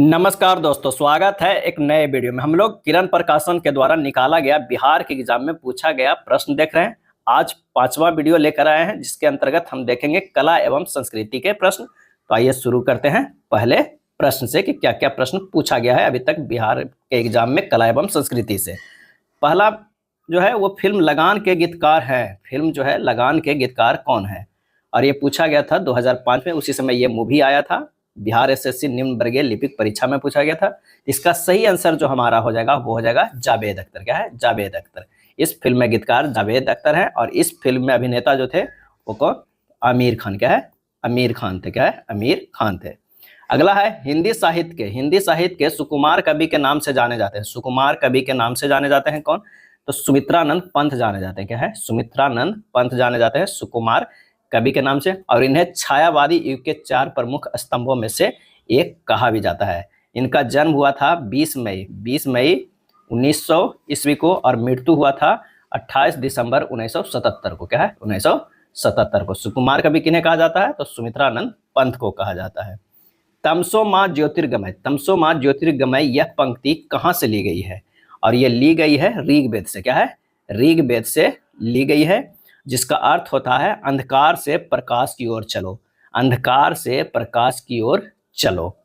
नमस्कार दोस्तों, स्वागत है एक नए वीडियो में। हम लोग किरण प्रकाशन के द्वारा निकाला गया बिहार के एग्जाम में पूछा गया प्रश्न देख रहे हैं। आज 5वां वीडियो लेकर आए हैं, जिसके अंतर्गत हम देखेंगे कला एवं संस्कृति के प्रश्न। तो आइए शुरू करते हैं पहले प्रश्न से कि क्या क्या प्रश्न पूछा गया है अभी तक बिहार के एग्जाम में कला एवं संस्कृति से। पहला जो है वो फिल्म लगान के गीतकार है। फिल्म जो है लगान के गीतकार कौन है, और ये पूछा गया था 2005 में। उसी समय ये मूवी आया था। बिहार एसएससी निम्न वर्गीय लिपिक परीक्षा में पूछा गया था। इसका सही आंसर जो हमारा हो जाएगा वो हो जाएगा जावेद अख्तर। क्या है? जावेद अख्तर। इस फिल्म में गीतकार जावेद अख्तर है, और इस फिल्म में अभिनेता जो थे वो कौन? आमिर खान। क्या है? आमिर खान थे। क्या है? आमिर खान थे। अगला है हिंदी साहित्य के सुकुमार कवि के नाम से जाने जाते हैं। सुकुमार कवि के नाम से जाने जाते हैं कौन? तो सुमित्रानंद पंत जाने जाते हैं। क्या है? सुमित्रानंद पंत जाने जाते हैं सुकुमार कवि के नाम से। और इन्हें छायावादी युग के 4 प्रमुख स्तंभों में से एक कहा भी जाता है। इनका जन्म हुआ था 20 मई 1900 ईस्वी को, और मृत्यु हुआ था 28 दिसंबर 1977 को। क्या है? 1977 को। सुकुमार कवि किन्हें कहा जाता है? तो सुमित्रानंद पंत को कहा जाता है। तमसो मां ज्योतिर्गमय यह पंक्ति कहाँ से ली गई है? और ये ली गई है ऋग्वेद से। क्या है? ऋग्वेद से ली गई है, जिसका अर्थ होता है अंधकार से प्रकाश की ओर चलो। अंधकार से प्रकाश की ओर चलो।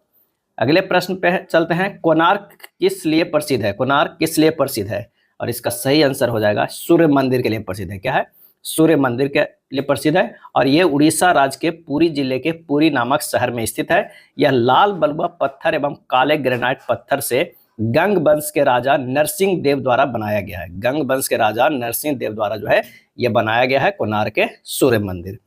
अगले प्रश्न पे चलते हैं। कोणार्क किस लिए प्रसिद्ध है? कोणार्क किस लिए प्रसिद्ध है? और इसका सही आंसर हो जाएगा सूर्य मंदिर के लिए प्रसिद्ध है। क्या है? सूर्य मंदिर के लिए प्रसिद्ध है, और ये उड़ीसा राज्य के पुरी जिले के पुरी नामक शहर में स्थित है। यह लाल बलुआ पत्थर एवं काले ग्रेनाइट पत्थर से गंग वंश के राजा नरसिंह देव द्वारा बनाया गया है। गंग वंश के राजा नरसिंह देव द्वारा जो है यह बनाया गया है कोणार्क के सूर्य मंदिर।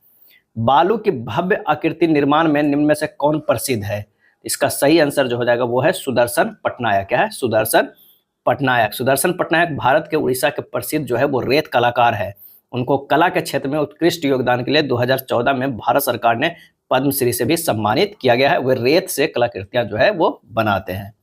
बालू की भव्य आकृति निर्माण में निम्न में से कौन प्रसिद्ध है? इसका सही आंसर जो हो जाएगा वो है सुदर्शन पटनायक। क्या है? सुदर्शन पटनायक। सुदर्शन पटनायक भारत के उड़ीसा के प्रसिद्ध जो है वो रेत कलाकार है। उनको कला के क्षेत्र में उत्कृष्ट योगदान के लिए 2014 में भारत सरकार ने पद्मश्री से भी सम्मानित किया गया है। वे रेत से कलाकृतियां जो है वो बनाते हैं।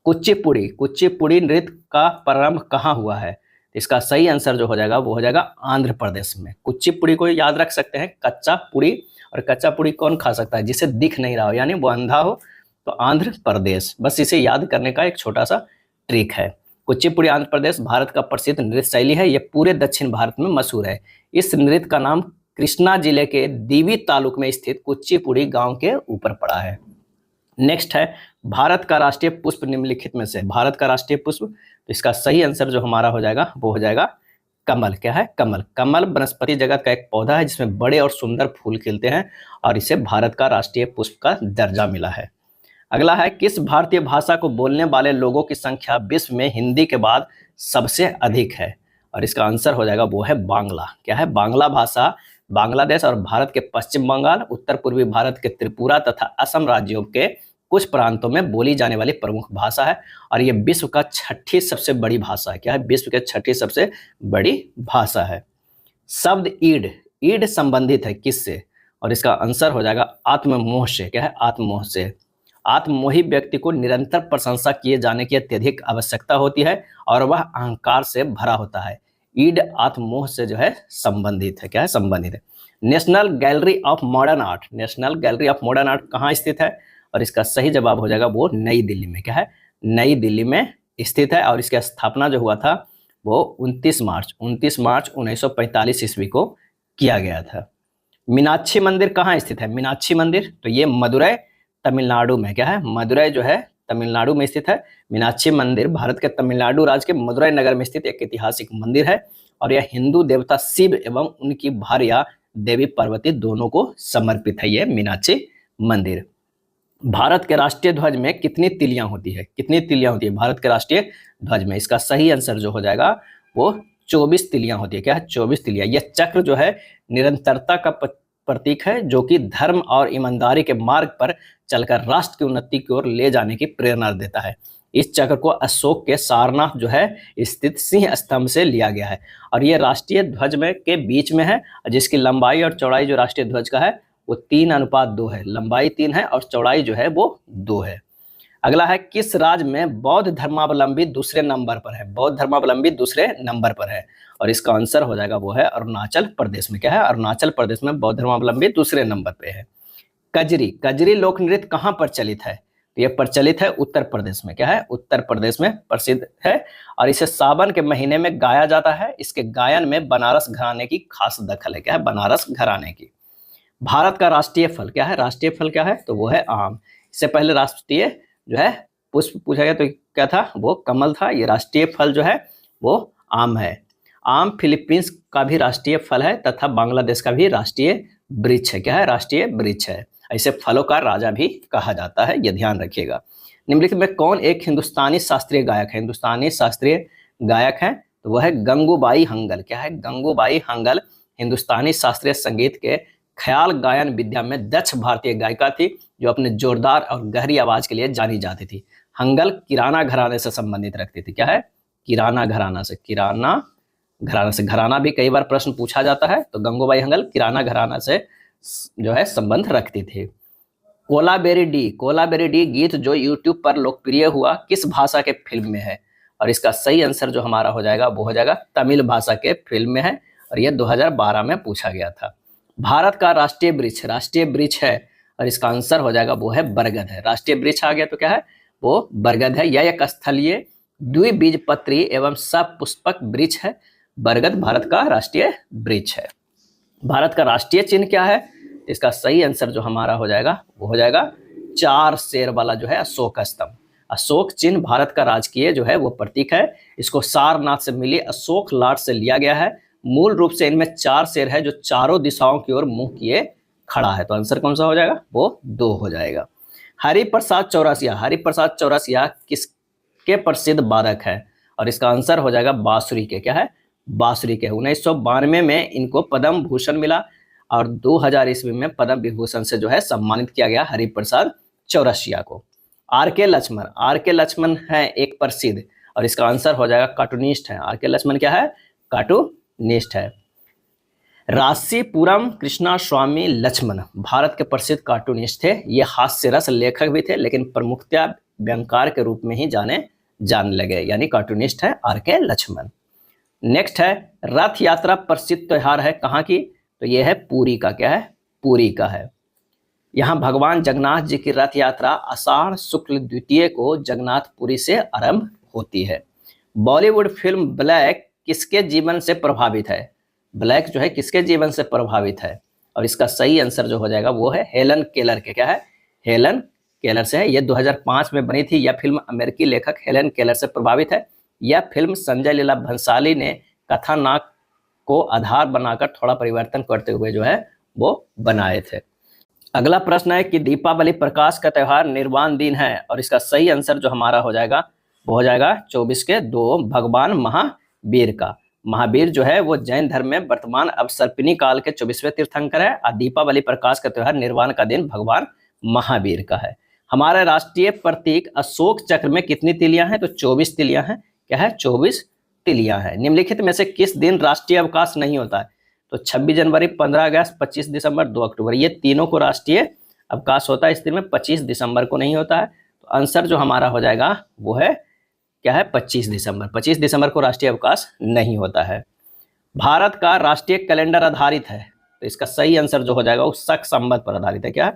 कुचिपुड़ी नृत्य का प्रारंभ कहाँ हुआ है? इसका सही आंसर जो हो जाएगा वो हो जाएगा आंध्र प्रदेश में। कुचिपुड़ी को याद रख सकते हैं कच्चा पुड़ी, और कच्चा पुड़ी कौन खा सकता है? जिसे दिख नहीं रहा हो, यानी वो अंधा हो, तो आंध्र प्रदेश। बस इसे याद करने का एक छोटा सा ट्रिक है। कुचिपुड़ी आंध्र प्रदेश भारत का प्रसिद्ध नृत्य शैली है। यह पूरे दक्षिण भारत में मशहूर है। इस नृत्य का नाम कृष्णा जिले के दीवी तालुक में स्थित कुचिपुड़ी गांव के ऊपर पड़ा है। नेक्स्ट है भारत का राष्ट्रीय पुष्प निम्नलिखित में से। भारत का राष्ट्रीय पुष्प, तो इसका सही आंसर जो हमारा हो जाएगा वो हो जाएगा कमल। क्या है? कमल। कमल वनस्पति जगत का एक पौधा है जिसमें बड़े और सुंदर फूल खिलते हैं, और इसे भारत का राष्ट्रीय पुष्प का दर्जा मिला है। अगला है किस भारतीय भाषा को बोलने वाले लोगों की संख्या विश्व में हिंदी के बाद सबसे अधिक है? और इसका आंसर हो जाएगा वो है बांग्ला। क्या है? बांग्ला भाषा बांग्लादेश और भारत के पश्चिम बंगाल, उत्तर पूर्वी भारत के त्रिपुरा तथा असम राज्यों के कुछ प्रांतों में बोली जाने वाली प्रमुख भाषा है, और ये विश्व का 6ठी सबसे बड़ी भाषा है। क्या है? विश्व के 6ठी सबसे बड़ी भाषा है। शब्द ईड संबंधित है किससे? और इसका आंसर हो जाएगा आत्ममोह से। क्या है? आत्ममोह से। आत्ममोही व्यक्ति को निरंतर प्रशंसा किए जाने की अत्यधिक आवश्यकता होती है, और वह अहंकार से भरा होता है। ईड आत्ममोह से जो है संबंधित है। क्या है? संबंधित है। National gallery of modern art. National gallery of modern art कहाँ स्थित है? और इसका सही जवाब हो जाएगा वो नई दिल्ली में। क्या है? नई दिल्ली में स्थित है, और इसकी स्थापना जो हुआ था वो 29 मार्च 1945 ईस्वी को किया गया था। मीनाक्षी मंदिर कहाँ स्थित है? मीनाक्षी मंदिर, तो ये मदुरै तमिलनाडु में। क्या है? मदुरै जो है तमिलनाडु में स्थित है। मीनाक्षी मंदिर भारत के तमिलनाडु राज्य के मदुरै नगर में स्थित एक ऐतिहासिक मंदिर है, और यह हिंदू देवता शिव एवं उनकी भार्या देवी पार्वती दोनों को समर्पित है। यह मीनाक्षी मंदिर। भारत के राष्ट्रीय ध्वज में कितनी तिलियां होती है? कितनी तिलियां होती है भारत के राष्ट्रीय ध्वज में? इसका सही आंसर जो हो जाएगा वो 24 तिलियां होती है। क्या है? 24 तिलियां। यह चक्र जो है निरंतरता का प्रतीक है, जो कि धर्म और ईमानदारी के मार्ग पर चलकर राष्ट्र की उन्नति की ओर ले जाने की प्रेरणा देता है। इस चक्र को अशोक के सारनाथ जो है स्थित सिंह स्तंभ से लिया गया है, और यह राष्ट्रीय ध्वज में के बीच में है, जिसकी लंबाई और चौड़ाई जो राष्ट्रीय ध्वज का है वो 3:2 है। लंबाई 3 है और चौड़ाई जो है वो 2 है। अगला है किस राज्य में बौद्ध धर्मावलंबी दूसरे नंबर पर है? बौद्ध धर्मावलंबी दूसरे नंबर पर है, और इसका आंसर हो जाएगा वो है अरुणाचल प्रदेश में। क्या है? अरुणाचल प्रदेश में बौद्ध धर्मावलंबी दूसरे नंबर पे है। कजरी लोक नृत्य कहाँ प्रचलित है? तो ये प्रचलित है उत्तर प्रदेश में, क्या है, उत्तर प्रदेश में प्रसिद्ध है। और इसे सावन के महीने में गाया जाता है। इसके गायन में बनारस घराने की खास दखल है, क्या है, बनारस घराने की। भारत का राष्ट्रीय फल क्या है, राष्ट्रीय फल क्या है, तो वो है आम। इससे पहले राष्ट्रीय जो है पुष्प पूछा गया तो क्या था, वो कमल था। ये राष्ट्रीय फल जो है वो आम है। आम फिलीपींस का भी राष्ट्रीय फल है तथा बांग्लादेश का भी राष्ट्रीय वृक्ष है, क्या है, राष्ट्रीय वृक्ष है। ऐसे फलों का राजा भी कहा जाता है, ये ध्यान रखिएगा। निम्नलिखित में कौन एक हिंदुस्तानी शास्त्रीय गायक है, हिंदुस्तानी शास्त्रीय गायक है, तो वह है गंगूबाई हंगल, क्या है, गंगूबाई हंगल हिंदुस्तानी शास्त्रीय संगीत के ख्याल गायन विद्या में दक्ष भारतीय गायिका थी, जो अपने जोरदार और गहरी आवाज के लिए जानी जाती थी। हंगल किराना घराने से संबंधित रखती थी, क्या है, किराना घराना से, किराना घराना से, घराना भी कई बार प्रश्न पूछा जाता है, तो गंगूबाई हंगल किराना घराना से जो है संबंध रखती थी। कोलाबेरी डी गीत जो यूट्यूब पर लोकप्रिय हुआ किस भाषा के फिल्म में है, और इसका सही आंसर जो हमारा हो जाएगा वो हो जाएगा तमिल भाषा के फिल्म में है, और यह 2012 में पूछा गया था। भारत का राष्ट्रीय वृक्ष है, और इसका आंसर हो जाएगा वो है बरगद है। राष्ट्रीय वृक्ष आ गया तो क्या है, वो बरगद है। यह एक स्थलीय द्विबीजपत्री एवं सपुष्पक वृक्ष है। बरगद भारत का राष्ट्रीय वृक्ष है। भारत का राष्ट्रीय चिन्ह क्या है, इसका सही आंसर जो हमारा हो जाएगा वो हो जाएगा 4 शेर वाला जो है अशोक स्तंभ। अशोक चिन्ह भारत का राजकीय जो है वो प्रतीक है। इसको सारनाथ से मिली अशोक लाट से लिया गया है। मूल रूप से इनमें 4 शेर है जो चारों दिशाओं की ओर मुंह किए खड़ा है, तो आंसर कौन सा हो जाएगा, वो 2 हो जाएगा। हरिप्रसाद चौरसिया किसके प्रसिद्ध वादक है, और इसका आंसर हो जाएगा बांसुरी के, क्या है, बांसुरी के। 1992 में इनको पद्म भूषण मिला, और 2000 ईस्वी में पद्म विभूषण से जो है सम्मानित किया गया हरिप्रसाद चौरसिया को। आर के लक्ष्मण है एक प्रसिद्ध, और इसका आंसर हो जाएगा कार्टूनिस्ट है। आर के लक्ष्मण क्या है, कार्टूनिस्ट है। रासीपुरम कृष्णा स्वामी लक्ष्मण भारत के प्रसिद्ध कार्टूनिस्ट थे। ये हास्य रस लेखक भी थे, लेकिन प्रमुखतया व्यंग्यकार के रूप में ही जाने लगे, यानी कार्टूनिस्ट है आर के लक्ष्मण। नेक्स्ट है रथ यात्रा प्रसिद्ध त्योहार है कहाँ की, तो यह है पुरी का, क्या है, पुरी का है। यहाँ भगवान जगन्नाथ जी की रथ यात्रा आषाढ़ शुक्ल द्वितीय को जगन्नाथपुरी से आरंभ होती है। बॉलीवुड फिल्म ब्लैक किसके जीवन से प्रभावित है, ब्लैक जो है किसके जीवन से प्रभावित है, और इसका सही आंसर जो हो जाएगा वो है हेलन केलर के, क्या है, हेलन केलर से है। यह 2005 में बनी थी। यह फिल्म अमेरिकी लेखक हेलन केलर से प्रभावित है। यह फिल्म संजय लीला भंसाली ने कथानक को आधार बनाकर थोड़ा परिवर्तन करते हुए जो है वो बनाए थे। अगला प्रश्न है कि दीपावली प्रकाश का त्योहार निर्वाण दिन है, और इसका सही आंसर जो हमारा हो जाएगा वो हो जाएगा 24/2 भगवान महावीर का। महावीर जो है वो जैन धर्म में वर्तमान अवसर्पिणी काल के 24वें तीर्थंकर है, और दीपावली प्रकाश का त्योहार निर्वाण का दिन भगवान महावीर का है। हमारा राष्ट्रीय प्रतीक अशोक चक्र में कितनी तिलियां हैं, तो 24 तिलियां हैं, क्या है, 24 तिलियां हैं। निम्नलिखित में से किस दिन राष्ट्रीय अवकाश नहीं होता है, तो 26 जनवरी, 15 अगस्त, 25 दिसंबर, 2 अक्टूबर, ये तीनों को राष्ट्रीय अवकाश होता है। इस दिन में 25 दिसंबर को नहीं होता है, तो आंसर जो हमारा हो जाएगा वो है क्या है, 25 दिसंबर। 25 दिसंबर को राष्ट्रीय अवकाश नहीं होता है। भारत का राष्ट्रीय कैलेंडर आधारित है, तो इसका सही आंसर जो हो जाएगा वो शक संवत पर आधारित है, क्या है,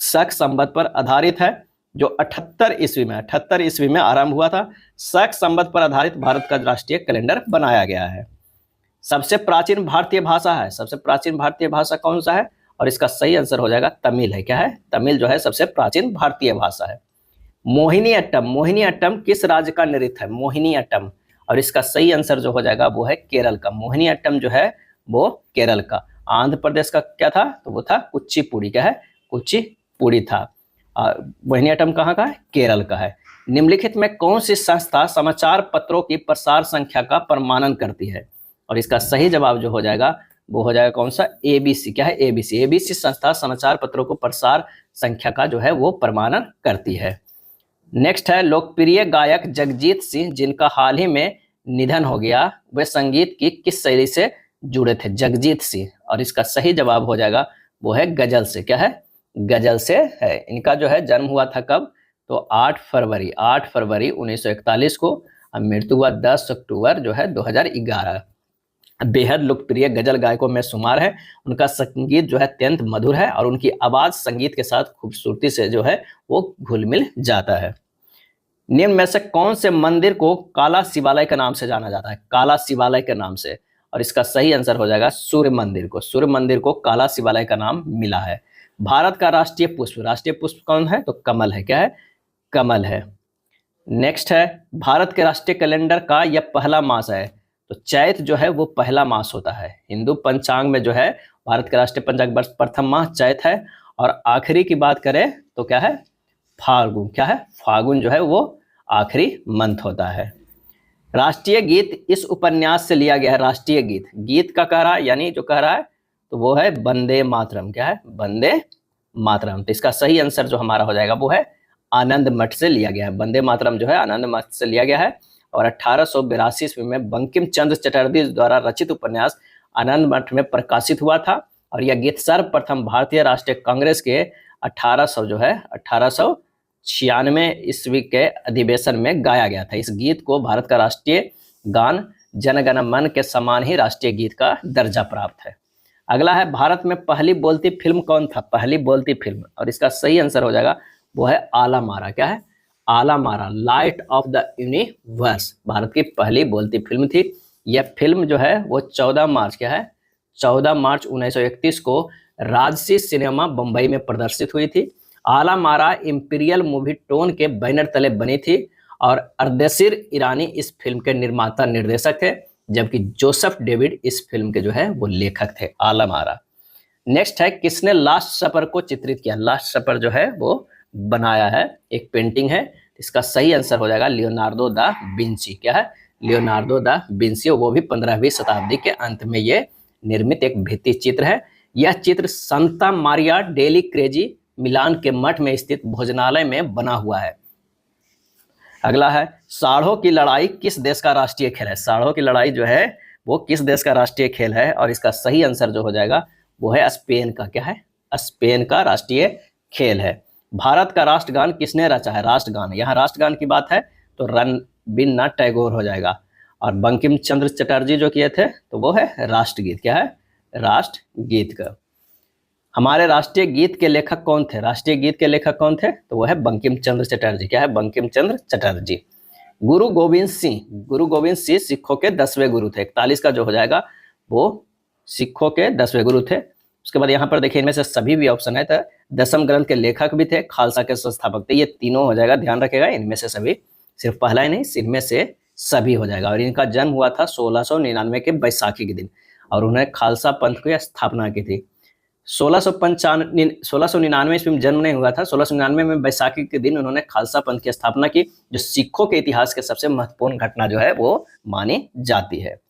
शक संवत पर आधारित है, जो 78 ईस्वी में आरंभ हुआ था। शक संवत पर आधारित भारत का राष्ट्रीय कैलेंडर बनाया गया है। सबसे प्राचीन भारतीय भाषा है, सबसे प्राचीन भारतीय भाषा कौन सा है, और इसका सही आंसर हो जाएगा तमिल है, क्या है, तमिल जो है सबसे प्राचीन भारतीय भाषा है। मोहिनीअट्टम किस राज्य का नृत्य है, मोहिनीअट्टम, और इसका सही आंसर जो हो जाएगा वो है केरल का। मोहिनीअट्टम जो है वो केरल का। आंध्र प्रदेश का क्या था, तो वो था कुचिपुड़ी, क्या है, कुचिपुड़ी था। मोहिनीअट्टम कहाँ का है, केरल का है। निम्नलिखित में कौन सी संस्था समाचार पत्रों की प्रसार संख्या का प्रमाणन करती है, और इसका सही जवाब जो हो जाएगा वो हो जाएगा कौन सा, एबीसी, क्या है, एबीसी। एबीसी संस्था समाचार पत्रों को प्रसार संख्या का जो है वो प्रमाणन करती है। नेक्स्ट है लोकप्रिय गायक जगजीत सिंह जिनका हाल ही में निधन हो गया, वे संगीत की किस शैली से जुड़े थे, जगजीत सिंह, और इसका सही जवाब हो जाएगा वो है गजल से, क्या है, गजल से है। इनका जो है जन्म हुआ था कब, तो 8 फरवरी 1941 को, और मृत्यु हुआ 10 अक्टूबर जो है 2011। बेहद लोकप्रिय गजल गायकों में शुमार है। उनका संगीत जो है अत्यंत मधुर है और उनकी आवाज संगीत के साथ खूबसूरती से जो है वो घुल मिल जाता है। निम्न में से कौन से मंदिर को काला शिवालय के नाम से जाना जाता है? काला शिवालय के नाम से, और इसका सही आंसर हो जाएगा सूर्य मंदिर को। सूर्य मंदिर को काला शिवालय का नाम मिला है। भारत का राष्ट्रीय पुष्प कौन है? तो कमल है। क्या है? कमल है। नेक्स्ट है, भारत के राष्ट्रीय कैलेंडर का यह पहला मास है। तो चैत जो है वो पहला मास होता है। हिंदू पंचांग में जो है भारत के राष्ट्रीय पंचांग वर्ष प्रथम माह चैत है, और आखिरी की बात करें तो क्या है? फाल्गुन। क्या है? फाल्गुन जो है वो आखिरी मंथ होता है। राष्ट्रीय गीत इस उपन्यास से लिया गया है। राष्ट्रीय गीत, गीत का कह रहा है यानी जो कह रहा है तो वो है वंदे मातरम। क्या है? वंदे मातरम। तो इसका सही आंसर जो हमारा हो जाएगा वो है आनंद मठ से लिया गया है। वंदे मातरम जो है आनंद मठ से लिया गया है, और 1882 ईस्वी में बंकिम चंद्र चटर्जी द्वारा रचित उपन्यास आनंद मठ में प्रकाशित हुआ था। और यह गीत सर्वप्रथम भारतीय राष्ट्रीय कांग्रेस के 1896 ईस्वी के अधिवेशन में गाया गया था। इस गीत को भारत का राष्ट्रीय गान जन गण मन के समान ही राष्ट्रीय गीत का दर्जा प्राप्त है। अगला है, भारत में पहली बोलती फिल्म कौन था? पहली बोलती फिल्म, और इसका सही आंसर हो जाएगा वो है आला मारा। क्या है? आला मारा, light of the universe Bharat की पहली बोलती फिल्म थी। यह फिल्म जो है वो 14 मार्च, क्या है? 14 मार्च 1931 को राजसी सिनेमा बंबई में प्रदर्शित हुई थी। आला मारा इंपीरियल मूवी टोन के बैनर तले बनी थी, और अर्देशीर ईरानी इस फिल्म के निर्माता निर्देशक थे, जबकि जोसेफ डेविड इस फिल्म के जो है वो लेखक थे। आला मारा। नेक्स्ट है, किसने लास्ट सपर को चित्रित किया? लास्ट सपर जो है वो बनाया है, एक पेंटिंग है। इसका सही आंसर हो जाएगा लियोनार्डो दा विंची। क्या है? लियोनार्डो दा विंची, वो भी 15वीं शताब्दी के अंत में ये निर्मित एक भित्ति चित्र है। यह चित्र संता मारिया डेली क्रेजी मिलान के मठ में स्थित भोजनालय में बना हुआ है। अगला है, साढ़ों की लड़ाई किस देश का राष्ट्रीय खेल है? साढ़ों की लड़ाई जो है वो किस देश का राष्ट्रीय खेल है? और इसका सही आंसर जो हो जाएगा वो है स्पेन का। क्या है? स्पेन का राष्ट्रीय खेल है। भारत का राष्ट्रगान किसने रचा है? राष्ट्रगान, यहाँ राष्ट्रगान की बात है तो रवींद्रनाथ टैगोर हो जाएगा, और बंकिम चंद्र चटर्जी जो किए थे तो वो है राष्ट्रगीत। क्या है? राष्ट्रगीत का। हमारे राष्ट्रीय गीत के लेखक कौन थे? राष्ट्रीय गीत के लेखक कौन थे? तो वो है बंकिम चंद्र चटर्जी। क्या है? बंकिम चंद्र चटर्जी। गुरु गोविंद सिंह सिखों के 10वें गुरु थे। 41 का जो हो जाएगा वो सिखों के 10वें गुरु थे। उसके बाद यहाँ पर देखिए इनमें से सभी भी ऑप्शन है, तो 10वें ग्रंथ के लेखक भी थे, खालसा के संस्थापक थे। ये तीनों हो जाएगा, ध्यान रखेगा इनमें से सभी, सिर्फ पहला ही नहीं, इनमें से सभी हो जाएगा। और इनका जन्म हुआ था 1699 के बैसाखी के दिन, और उन्होंने खालसा पंथ की स्थापना की थी। 1699 ईस्वी में जन्म नहीं हुआ था, 1699 में बैसाखी के दिन उन्होंने खालसा पंथ की स्थापना की, जो सिखों के इतिहास के सबसे महत्वपूर्ण घटना जो है वो मानी जाती है।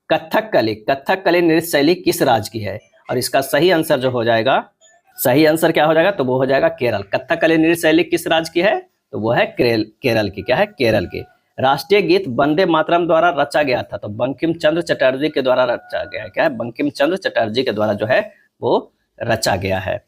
कथकली नृत्य शैली किस राज्य की है? और इसका सही आंसर जो हो जाएगा, सही आंसर क्या हो जाएगा? तो वो हो जाएगा केरल। कथकली नृत्य शैली किस राज्य की है? तो वो है केरल की। क्या है? केरल की। राष्ट्रीय गीत वंदे मातरम द्वारा रचा गया था, तो बंकिम चंद्र चटर्जी के द्वारा रचा गया है। क्या है? बंकिम चंद्र चटर्जी के द्वारा जो है वो रचा गया है।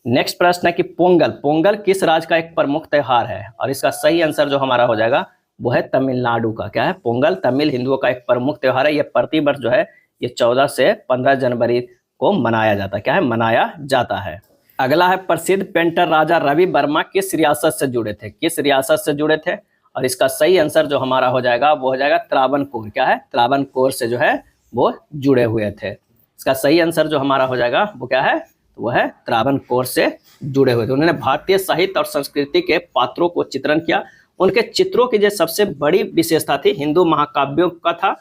नेक्स्ट प्रश्न है कि पोंगल किस राज्य का एक प्रमुख त्योहार है? और इसका सही आंसर जो हमारा हो जाएगा वो है तमिलनाडु का। क्या है? पोंगल तमिल हिंदुओं का एक प्रमुख त्योहार है। यह प्रतिवर्ष जो है ये 14 से 15 जनवरी को मनाया जाता है। क्या है? मनाया जाता है। अगला है, प्रसिद्ध पेंटर राजा रवि वर्मा किस रियासत से जुड़े थे? किस रियासत से जुड़े थे? और इसका सही आंसर जो हमारा हो जाएगा वो हो जाएगा त्रावणकोर। क्या है? त्रावणकोर से जो है वो जुड़े हुए थे। इसका सही आंसर जो हमारा हो जाएगा वो क्या है? वो है त्रावणकोर से जुड़े हुए थे। उन्होंने भारतीय साहित्य और संस्कृति के पात्रों को चित्रण किया। उनके चित्रों की जो सबसे बड़ी विशेषता थी हिंदू महाकाव्यों का था,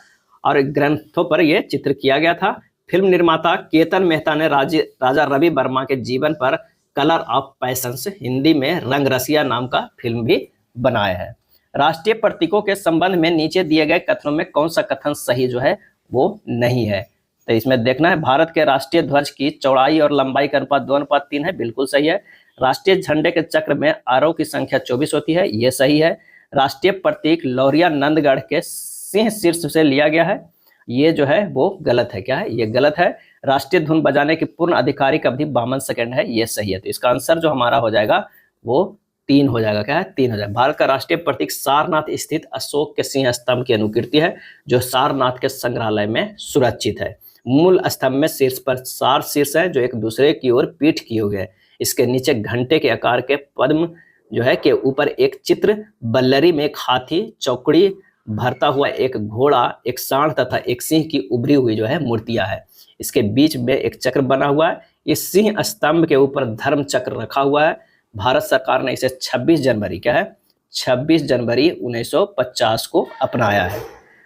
और ग्रंथों पर यह चित्र किया गया था। फिल्म निर्माता केतन मेहता ने राजा रवि वर्मा के जीवन पर कलर ऑफ पैशंस, हिंदी में रंग रसिया नाम का फिल्म भी बनाया है। राष्ट्रीय प्रतीकों के संबंध में नीचे दिए गए कथनों में कौन सा कथन सही जो है वो नहीं है? तो इसमें देखना है, भारत के राष्ट्रीय ध्वज की चौड़ाई और लंबाई का अनुपात 2:3 है, बिल्कुल सही है। राष्ट्रीय झंडे के चक्र में आरोह की संख्या 24 होती है, ये सही है। राष्ट्रीय प्रतीक लौरिया नंदगढ़ के सिंह शीर्ष से लिया गया है, ये जो है वो गलत है। क्या है? ये गलत है। राष्ट्रीय धुन बजाने की पूर्ण आधिकारिक अवधि 52 सेकंड है, ये सही है। तो इसका आंसर जो हमारा हो जाएगा वो 3 हो जाएगा, क्या है 3 हो जाएगा। भारत का राष्ट्रीय प्रतीक सारनाथ स्थित अशोक के सिंह स्तंभ की अनुकृति है, जो सारनाथ के संग्रहालय में सुरक्षित है। मूल स्तंभ में शीर्ष पर 4 शीर्ष है, जो एक दूसरे की ओर पीठ किए हुए हैं। इसके नीचे घंटे के आकार के पद्म जो है के ऊपर एक चित्र, बल्लरी में एक हाथी, चौकड़ी भरता हुआ एक घोड़ा, एक सांड तथा एक सिंह की उभरी हुई जो है मूर्तियां है। इसके बीच में एक चक्र बना हुआ है। इस सिंह स्तंभ के ऊपर धर्म चक्र रखा हुआ है। भारत सरकार ने इसे 26 जनवरी, क्या है 26 जनवरी 1950 को अपनाया है।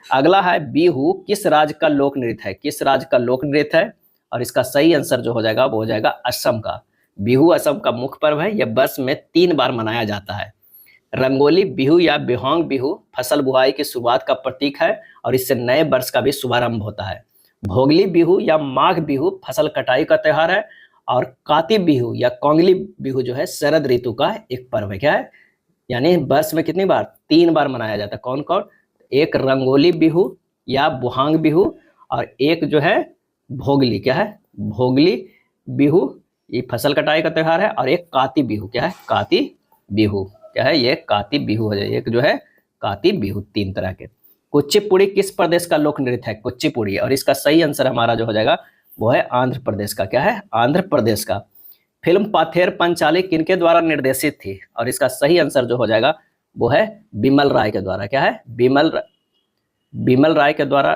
अगला है बिहू किस राज्य का लोक नृत्य है, किस राज्य का लोक नृत्य है, और इसका सही आंसर जो हो जाएगा वो हो जाएगा असम का। बिहू असम का मुख्य पर्व है। यह वर्ष में 3 बार मनाया जाता है। रंगोली बिहू या बिहोंग बिहू फसल बुआई की शुरुआत का प्रतीक है और इससे नए वर्ष का भी शुभारंभ होता है। भोगली बिहू या माघ बिहू फसल कटाई का त्योहार है और काती बिहू या कोंगली बिहू जो है शरद ऋतु का एक पर्व है, क्या है यानी वर्ष में कितनी बार 3 बार मनाया जाता है। कौन कौन, एक रंगोली बिहू या बुहांग बिहू और एक जो है भोगली, क्या है भोगली बिहू, ये फसल कटाई का त्योहार है, और एक काती बिहू, क्या है काती बिहू, क्या है ये काती बिहू हो जाए, एक जो है काती बिहू। 3 तरह के। कुचिपुड़ी किस प्रदेश का लोक नृत्य है, कुचिपुड़ी, और इसका सही आंसर हमारा जो हो जाएगा वो है आंध्र प्रदेश का, क्या है आंध्र प्रदेश का। फिल्म पाथेर पंचाली किनके द्वारा निर्देशित थी, और इसका सही आंसर जो हो जाएगा वो है बिमल राय के द्वारा, क्या है बिमल राय के द्वारा।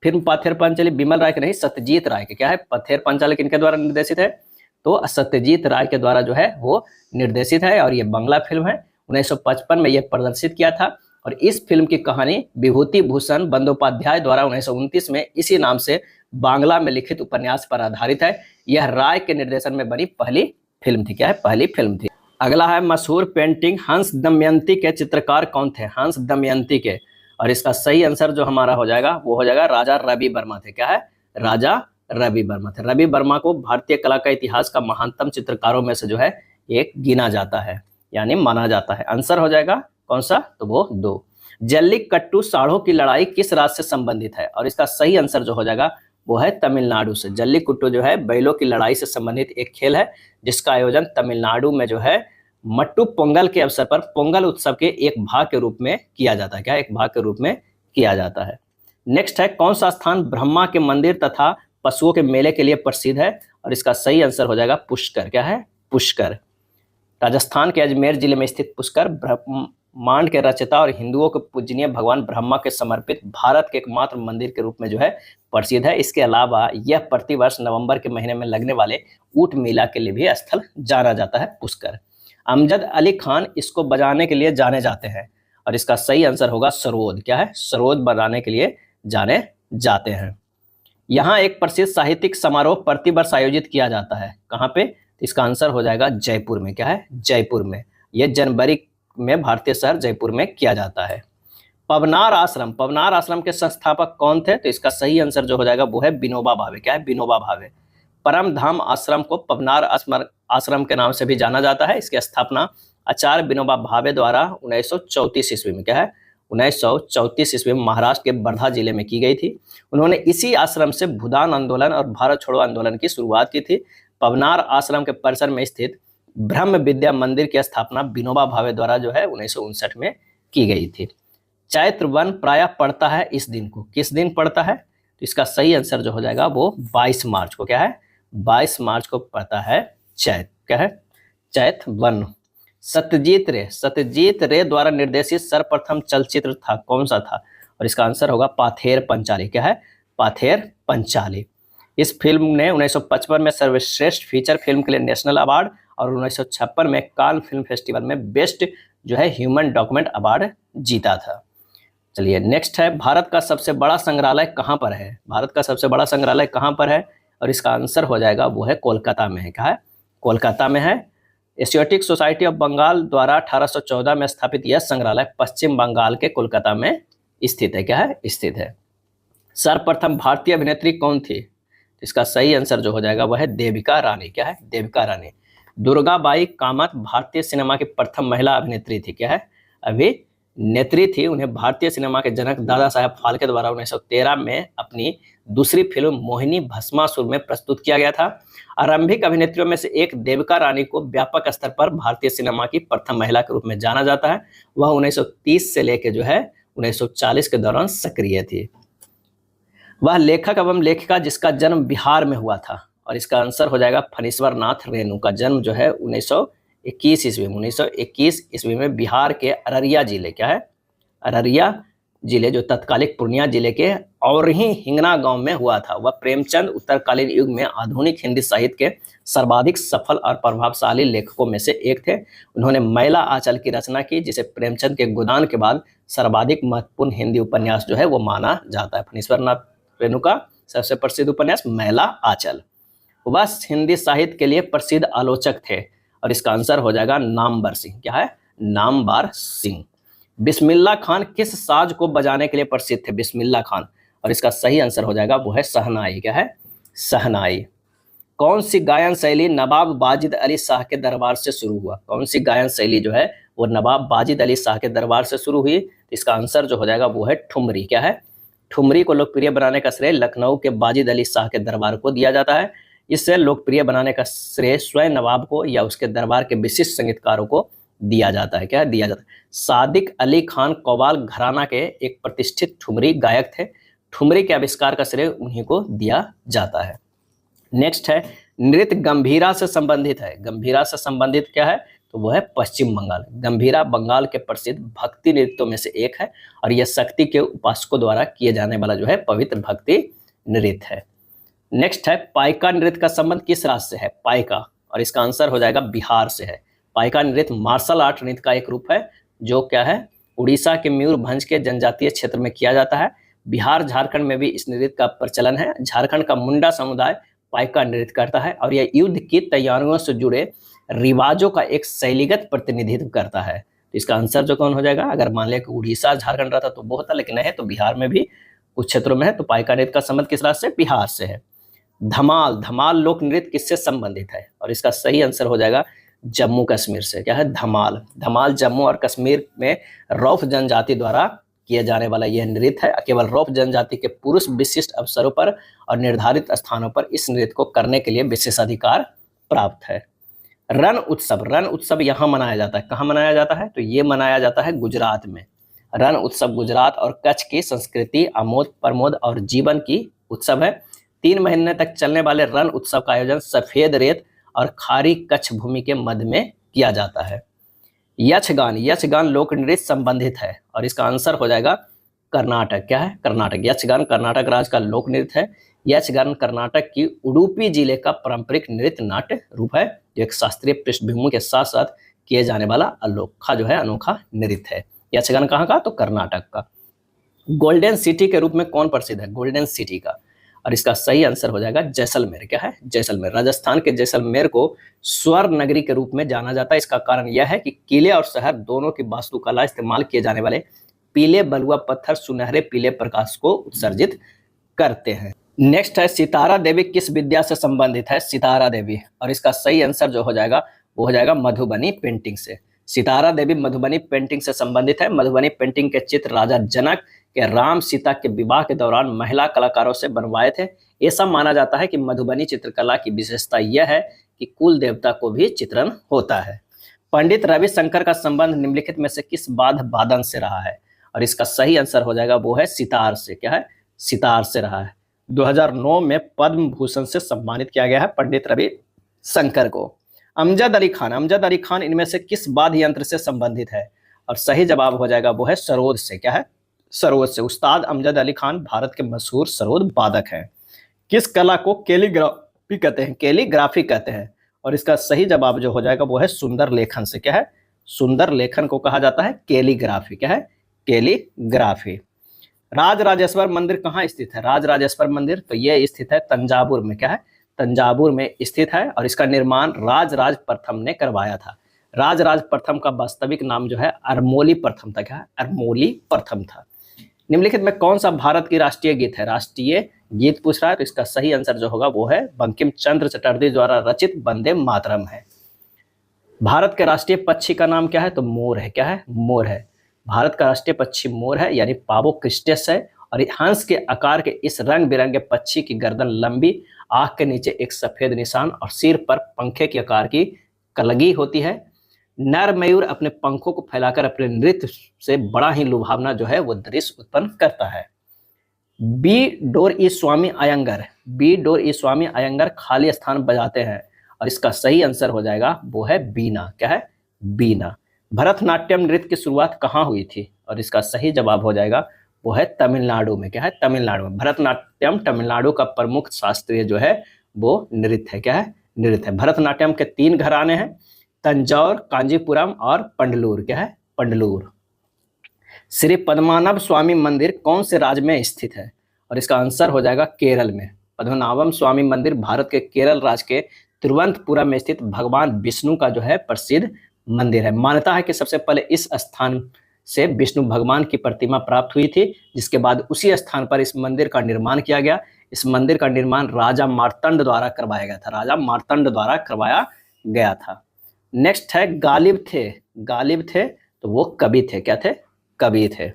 फिल्म पाथेर पंचाली बिमल राय के नहीं, सत्यजीत राय के, क्या है पाथेर पंचाली किनके द्वारा निर्देशित है, तो सत्यजीत राय के द्वारा जो है वो निर्देशित है, और ये बांग्ला फिल्म है। 1955 में यह प्रदर्शित किया था, और इस फिल्म की कहानी विभूति भूषण बंदोपाध्याय द्वारा 1929 में इसी नाम से बांग्ला में लिखित उपन्यास पर आधारित है। यह राय के निर्देशन में बनी पहली फिल्म थी, क्या है पहली फिल्म थी। अगला है मशहूर पेंटिंग हंस दमयंती के चित्रकार कौन थे, हंस दमयंती के, और इसका सही आंसर जो हमारा हो जाएगा वो हो जाएगा राजा रवि वर्मा थे, क्या है राजा रवि वर्मा थे। रवि वर्मा को भारतीय कला का इतिहास का महानतम चित्रकारों में से जो है एक गिना जाता है, यानी माना जाता है। आंसर हो जाएगा कौन सा, तो वो 2। जल्लीकट्टू साढ़ों की लड़ाई किस राज्य से संबंधित है, और इसका सही आंसर जो हो जाएगा वो है तमिलनाडु से। जल्लीकट्टू जो है बैलों की लड़ाई से संबंधित एक खेल है, जिसका आयोजन तमिलनाडु में जो है मट्टू पोंगल के अवसर पर पोंगल उत्सव के एक भाग के रूप में किया जाता है, क्या एक भाग के रूप में किया जाता है। नेक्स्ट है कौन सा स्थान ब्रह्मा के मंदिर तथा पशुओं के मेले के लिए प्रसिद्ध है, और इसका सही आंसर हो जाएगा पुष्कर, क्या है पुष्कर। राजस्थान के अजमेर जिले में स्थित पुष्कर ब्रह्मांड के रचयिता और हिंदुओं के पूजनीय भगवान ब्रह्मा के समर्पित भारत के एकमात्र मंदिर के रूप में जो है प्रसिद्ध है। इसके अलावा यह प्रतिवर्ष नवंबर के महीने में लगने वाले ऊंट मेला के लिए भी स्थल जाना जाता है पुष्कर। अमजद अली खान इसको बजाने के लिए जाने जाते हैं, और इसका सही आंसर होगा सरोद, क्या है सरोद बजाने के लिए जाने जाते हैं। यहाँ एक प्रसिद्ध साहित्यिक समारोह प्रतिवर्ष आयोजित किया जाता है, कहाँ पे, इसका आंसर हो जाएगा जयपुर में, क्या है जयपुर में। यह जनवरी में भारतीय शहर जयपुर में किया जाता है। पवनार आश्रम के संस्थापक कौन थे, तो इसका सही आंसर जो हो जाएगा वो है विनोबा भावे, क्या है विनोबा भावे। परम धाम आश्रम को पवनार आश्रम के नाम से भी जाना जाता है। इसकी स्थापना आचार्य विनोबा भावे द्वारा 1934 ईस्वी में, क्या है 1934 ईस्वी में महाराष्ट्र के वर्धा जिले में की गई थी। उन्होंने इसी आश्रम से भूदान आंदोलन और भारत छोड़ो आंदोलन की शुरुआत की थी। पवनार आश्रम के परिसर में स्थित ब्रह्म विद्या मंदिर की स्थापना विनोबा भावे द्वारा जो है 1959 में की गई थी। चैत्र वन प्रायः पड़ता है इस दिन को, किस दिन पड़ता है, तो इसका सही आंसर जो हो जाएगा वो 22 मार्च को, क्या है 22 मार्च को पड़ता है चैत्र, क्या है चैत्र वन। सत्यजीत रे द्वारा निर्देशित सर्वप्रथम चलचित्र था, कौन सा था, और इसका आंसर होगा पाथेर पंचाली, क्या है पाथेर पंचाली। इस फिल्म ने 1955 में सर्वश्रेष्ठ फीचर फिल्म के लिए नेशनल अवार्ड और 1956 में कान फिल्म फेस्टिवल में बेस्ट जो है ह्यूमन डॉक्यूमेंट अवार्ड जीता था। चलिए नेक्स्ट है भारत का सबसे बड़ा संग्रहालय कहाँ पर है, भारत का सबसे बड़ा संग्रहालय कहाँ पर है, और इसका आंसर हो जाएगा वो है कोलकाता में है, क्या है कोलकाता में है। एशियाटिक सोसाइटी ऑफ बंगाल द्वारा 1814 में स्थापित यह संग्रहालय पश्चिम बंगाल के कोलकाता में स्थित है, क्या है स्थित है। सर्वप्रथम भारतीय अभिनेत्री कौन थी, इसका सही आंसर जो हो जाएगा वह है देविका रानी, क्या है देविका रानी। दुर्गाबाई कामत भारतीय सिनेमा की प्रथम महिला अभिनेत्री थी, क्या है अभिनेत्री नेत्री थी। उन्हें भारतीय सिनेमा के जनक दादा साहेब फाल्के द्वारा 1913 में अपनी दूसरी फिल्म मोहिनी भस्मासुर में प्रस्तुत किया गया था। आरंभिक अभिनेत्रियों में से एक देविका रानी को व्यापक स्तर पर भारतीय सिनेमा की प्रथम महिला के रूप में जाना जाता है। वह 1930 से लेकर जो है 1940 के दौरान सक्रिय थी। वह लेखक एवं लेखिका जिसका जन्म बिहार में हुआ था, और इसका आंसर हो जाएगा फणीश्वर नाथ रेणु का जन्म जो है 1921 ईस्वी में बिहार के अररिया जिले, क्या है, अररिया जिले जो तत्कालिक पूर्णिया जिले के और ही हिंगना गांव में हुआ था। वह प्रेमचंद उत्तरकालीन युग में आधुनिक हिंदी साहित्य के सर्वाधिक सफल और प्रभावशाली लेखकों में से एक थे। उन्होंने मैला आंचल की रचना की, जिसे प्रेमचंद के गोदान के बाद सर्वाधिक महत्वपूर्ण हिंदी उपन्यास जो है वो माना जाता है। फणीश्वर नाथ रेणु का सबसे प्रसिद्ध उपन्यास मैला आंचल। वह हिंदी साहित्य के लिए प्रसिद्ध आलोचक थे, और इसका आंसर हो जाएगा नामवर सिंह, क्या है, नामवर सिंह। बिस्मिल्लाह खान किस साज को बजाने के लिए प्रसिद्ध थे? बिस्मिल्लाह खान, और इसका सही आंसर हो जाएगा वो है शहनाई, क्या है, शहनाई। कौन सी गायन शैली नवाब वाजिद अली शाह के दरबार से शुरू हुआ? कौन सी गायन शैली जो है वो नवाब वाजिद अली शाह के दरबार से शुरू हुई? इसका आंसर जो हो जाएगा वो है ठुमरी, क्या है, ठुमरी को लोकप्रिय बनाने का श्रेय लखनऊ के वाजिद अली शाह के दरबार को दिया जाता है। इससे लोकप्रिय बनाने का श्रेय स्वयं नवाब को या उसके दरबार के विशिष्ट संगीतकारों को दिया जाता है, क्या दिया जाता है। सादिक अली खान कव्वाल घराना के एक प्रतिष्ठित ठुमरी गायक थे। ठुमरी के आविष्कार का श्रेय उन्हीं को दिया जाता है। नेक्स्ट है, नृत्य गंभीरा से संबंधित है। गंभीरा से संबंधित क्या है? तो वो है पश्चिम बंगाल। गंभीरा बंगाल के प्रसिद्ध भक्ति नृत्यों में से एक है, और यह शक्ति के उपासकों द्वारा किए जाने वाला जो है पवित्र भक्ति नृत्य है। नेक्स्ट है, पाइका नृत्य का संबंध किस राज्य से है? पाइका, और इसका आंसर हो जाएगा बिहार से है। पाइका नृत्य मार्शल आर्ट नृत्य का एक रूप है जो क्या है, उड़ीसा के मयूरभंज के जनजातीय क्षेत्र में किया जाता है। बिहार झारखंड में भी इस नृत्य का प्रचलन है। झारखंड का मुंडा समुदाय पाइका नृत्य करता है, और यह युद्ध की तैयारियों से जुड़े रिवाजों का एक शैलीगत प्रतिनिधित्व करता है। तो इसका आंसर जो कौन हो जाएगा? अगर मान लिया कि उड़ीसा झारखंड रहता तो वो होता, लेकिन है तो बिहार में भी कुछ क्षेत्रों में है। तो पाइका नृत्य का संबंध किस राज्य से? बिहार से है। धमाल, धमाल लोक नृत्य किससे संबंधित है? और इसका सही आंसर हो जाएगा जम्मू कश्मीर से, क्या है, धमाल। धमाल जम्मू और कश्मीर में रौफ जनजाति द्वारा किया जाने वाला यह नृत्य है। केवल रौफ जनजाति के पुरुष विशिष्ट अवसरों पर और निर्धारित स्थानों पर इस नृत्य को करने के लिए विशेषाधिकार प्राप्त है। रण उत्सव, रण उत्सव यहाँ मनाया जाता है। कहाँ मनाया जाता है? तो ये मनाया जाता है गुजरात में। रण उत्सव गुजरात और कच्छ की संस्कृति, आमोद प्रमोद और जीवन की उत्सव है। 3 महीने तक चलने वाले रण उत्सव का आयोजन सफेद रेत और खारी कच्छ भूमि के मध्य में किया जाता है। यक्षगान, यक्षगान लोक नृत्य संबंधित है, और इसका आंसर हो जाएगा कर्नाटक, क्या है, कर्नाटक। यक्षगान कर्नाटक राज्य का लोक नृत्य है। यक्षगान कर्नाटक की उडुपी जिले का पारंपरिक नृत्य नाट्य रूप है, जो एक शास्त्रीय पृष्ठभूमि के साथ साथ किए जाने वाला अनोखा नृत्य है। यक्षगान कहाँ का? तो कर्नाटक का। गोल्डन सिटी के रूप में कौन प्रसिद्ध है? गोल्डन सिटी का, और इसका सही आंसर हो जाएगा जैसलमेर, क्या है, जैसलमेर। राजस्थान के जैसलमेर को स्वर्ण नगरी के रूप में जाना जाता है। इसका कारण यह है कि किले और शहर दोनों की वास्तुकला इस्तेमाल किए जाने वाले पीले बलुआ पत्थर सुनहरे पीले प्रकाश को उत्सर्जित करते हैं। नेक्स्ट है, सितारा देवी किस विद्या से संबंधित है? सितारा देवी, और इसका सही आंसर जो हो जाएगा वो हो जाएगा मधुबनी पेंटिंग से। सितारा देवी मधुबनी पेंटिंग से संबंधित है। मधुबनी पेंटिंग के चित्र राजा जनक के राम सीता के विवाह के दौरान महिला कलाकारों से बनवाए थे। ऐसा माना जाता है कि मधुबनी चित्रकला की विशेषता यह है कि कुल देवता को भी चित्रण होता है। पंडित रविशंकर का संबंध निम्नलिखित में से किस वाद्य वादन से रहा है? और इसका सही आंसर हो जाएगा वो है सितार से, क्या है, सितार से रहा है। 2009 में पद्म भूषण से सम्मानित किया गया है पंडित रविशंकर को। अमजद अली खान, अमजद अली खान इनमें से किस वाद्य यंत्र से संबंधित है? और सही जवाब हो जाएगा वो है सरोद से, क्या है, सरोद से। उस्ताद अमजद अली खान भारत के मशहूर सरोद वादक हैं। किस कला को कैलीग्राफी कहते हैं? कैलीग्राफी कहते हैं, और इसका सही जवाब जो हो जाएगा वो है सुंदर लेखन से, क्या है, सुंदर लेखन को कहा जाता है कैलीग्राफी, क्या है, कैलीग्राफी। राजराजेश्वर मंदिर कहाँ स्थित है? राजराजेश्वर मंदिर तो ये स्थित है तंजावुर में, क्या है, तंजावुर में स्थित है, और इसका निर्माण राजराज प्रथम ने करवाया था। राजराज प्रथम का वास्तविक नाम जो है अरमोली प्रथम था, क्या है, अरमोली प्रथम था। निम्नलिखित में कौन सा भारत की राष्ट्रीय गीत है? राष्ट्रीय गीत पूछ रहा है, तो इसका सही आंसर जो होगा वो है बंकिम चंद्र चटर्जी द्वारा रचित वंदे मातरम है। भारत के राष्ट्रीय पक्षी का नाम क्या है? तो मोर है, क्या है, मोर है। भारत का राष्ट्रीय पक्षी मोर है यानी पावो क्रिस्टेस है। और हंस के आकार के इस रंग बिरंगे पक्षी की गर्दन लंबी, आंख के नीचे एक सफेद निशान और सिर पर पंखे के आकार की कलगी होती है। नर मयूर अपने पंखों को फैलाकर अपने नृत्य से बड़ा ही लुभावना जो है वो दृश्य उत्पन्न करता है। बी डोर ई स्वामी अयंगर खाली स्थान बजाते हैं और इसका सही आंसर हो जाएगा वो है बीना। क्या है? बीना। भरतनाट्यम नृत्य की शुरुआत कहाँ हुई थी? और इसका सही जवाब हो जाएगा वो है तमिलनाडु में। क्या है? तमिलनाडु में। भरतनाट्यम तमिलनाडु का प्रमुख शास्त्रीय जो है वो नृत्य है। क्या है? नृत्य है। भरतनाट्यम के 3 घराने हैं, तंजौर, कांजीपुरम और पंडलूर। क्या है? पंडलूर। श्री पद्मनाभ स्वामी मंदिर कौन से राज्य में स्थित है? और इसका आंसर हो जाएगा केरल में। पद्मनाभम स्वामी मंदिर भारत के केरल राज्य के तिरुवनंतपुरम में स्थित भगवान विष्णु का जो है प्रसिद्ध मंदिर है। मान्यता है कि सबसे पहले इस स्थान से विष्णु भगवान की प्रतिमा प्राप्त हुई थी, जिसके बाद उसी स्थान पर इस मंदिर का निर्माण किया गया। इस मंदिर का निर्माण राजा मार्तंड द्वारा करवाया गया था। राजा मार्तंड द्वारा करवाया गया था। नेक्स्ट है गालिब थे तो वो कवि थे। क्या थे? कवि थे।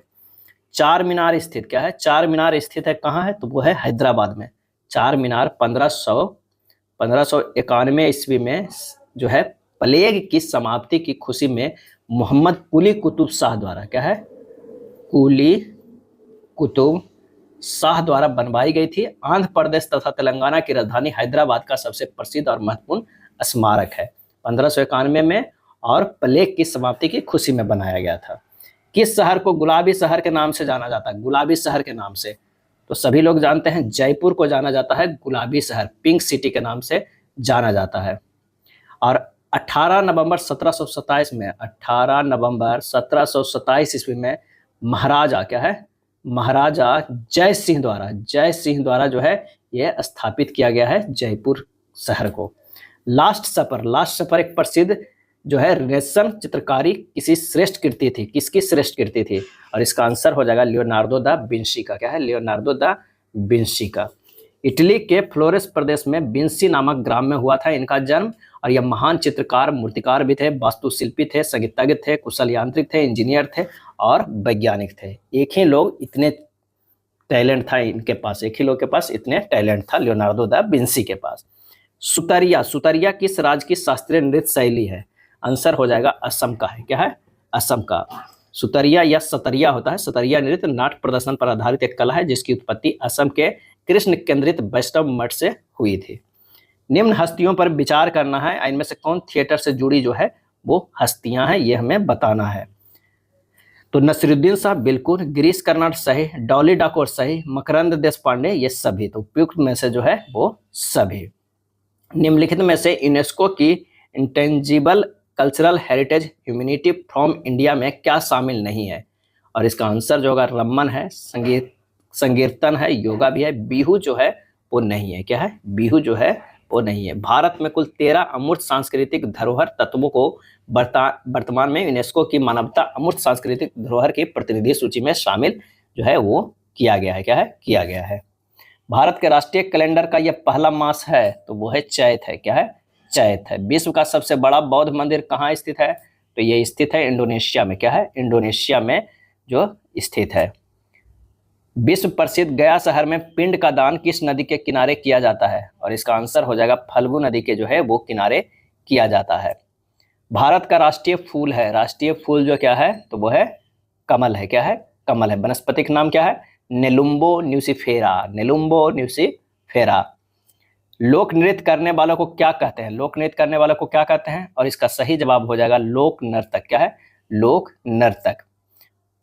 चार मीनार स्थित, क्या है? चार मीनार स्थित है कहाँ है? तो वो है हैदराबाद में। चार मीनार 1591 ईस्वी में जो है प्लेग की समाप्ति की खुशी में मोहम्मद कुली कुतुब शाह द्वारा, क्या है? कुली कुतुब शाह द्वारा बनवाई गई थी। आंध्र प्रदेश तथा तेलंगाना की राजधानी हैदराबाद का सबसे प्रसिद्ध और महत्वपूर्ण स्मारक है। 1591 में और प्लेग की समाप्ति की खुशी में बनाया गया था। किस शहर को गुलाबी शहर के नाम से जाना जाता है? गुलाबी शहर के नाम से तो सभी लोग जानते हैं, जयपुर को जाना जाता है गुलाबी शहर, पिंक सिटी के नाम से जाना जाता है। और 18 नवंबर 1727 ईस्वी में महाराजा, क्या है? महाराजा जय सिंह द्वारा जो है यह स्थापित किया गया है जयपुर शहर को। लास्ट सपर एक प्रसिद्ध जो है रेनेसां चित्रकारी किसी श्रेष्ठ कृति थी। किसकी श्रेष्ठ कृति थी? और इसका आंसर हो जाएगा लियोनार्डो दा विंची का। क्या है? लियोनार्डो दा विंची का। इटली के फ्लोरेंस प्रदेश में विंची नामक ग्राम में हुआ था इनका जन्म। और यह महान चित्रकार, मूर्तिकार भी थे, वास्तुशिल्पी थे, संगीतज्ञ थे, कुशल यांत्रिक थे, इंजीनियर थे और वैज्ञानिक थे। एक ही लोग इतने टैलेंट था इनके पास, एक ही लोग के पास इतने टैलेंट था लियोनार्डो दा विंची के पास। सुतरिया किस राज्य की शास्त्रीय नृत्य शैली है? आंसर हो जाएगा असम का है। क्या है? असम का। सुतरिया या सतरिया होता है। सतरिया नृत्य नाट्य प्रदर्शन पर आधारित एक कला है जिसकी उत्पत्ति असम के कृष्ण केंद्रित वैष्णव मठ से हुई थी। निम्न हस्तियों पर विचार करना है, इनमें से कौन थिएटर से जुड़ी जो है वो हस्तियां हैं, ये हमें बताना है। तो नसीरुद्दीन साहब बिल्कुल, गिरीश कर्नाड सही, डॉली डाकोर सही, मकरंद देशपांडे ये सभी। तो उपयुक्त में से जो है वो सभी। निम्नलिखित में से यूनेस्को की intangible cultural heritage humanity from India में क्या शामिल नहीं है? और इसका आंसर जो होगा रमन है, संकीर्तन है, योगा भी है, बिहू जो है वो नहीं है। क्या है? बिहू जो है वो नहीं है। भारत में कुल 13 अमूर्त सांस्कृतिक धरोहर तत्वों को वर्तमान में यूनेस्को की मानवता अमूर्त सांस्कृतिक धरोहर की प्रतिनिधि सूची में शामिल जो है वो किया गया है। क्या है? किया गया है। भारत के राष्ट्रीय कैलेंडर का यह पहला मास है तो वो है चैत है। क्या है? चैत है। विश्व का सबसे बड़ा बौद्ध मंदिर कहाँ स्थित है? तो ये स्थित है इंडोनेशिया में। क्या है? इंडोनेशिया में जो स्थित है। विश्व प्रसिद्ध गया शहर में पिंड का दान किस नदी के किनारे किया जाता है? और इसका आंसर हो जाएगा फल्गु नदी के जो है वो किनारे किया जाता है। भारत का राष्ट्रीय फूल है, राष्ट्रीय फूल जो क्या है तो वो है कमल है। क्या है? कमल है। वनस्पतिक नाम क्या है? नेलुम्बो न्यूसिफेरा। नेलुम्बो न्यूसिफेरा। लोक नृत्य करने वालों को क्या कहते हैं? लोक नृत्य करने वालों को क्या कहते हैं? और इसका सही जवाब हो जाएगा लोक नर्तक। क्या है? लोक नर्तक।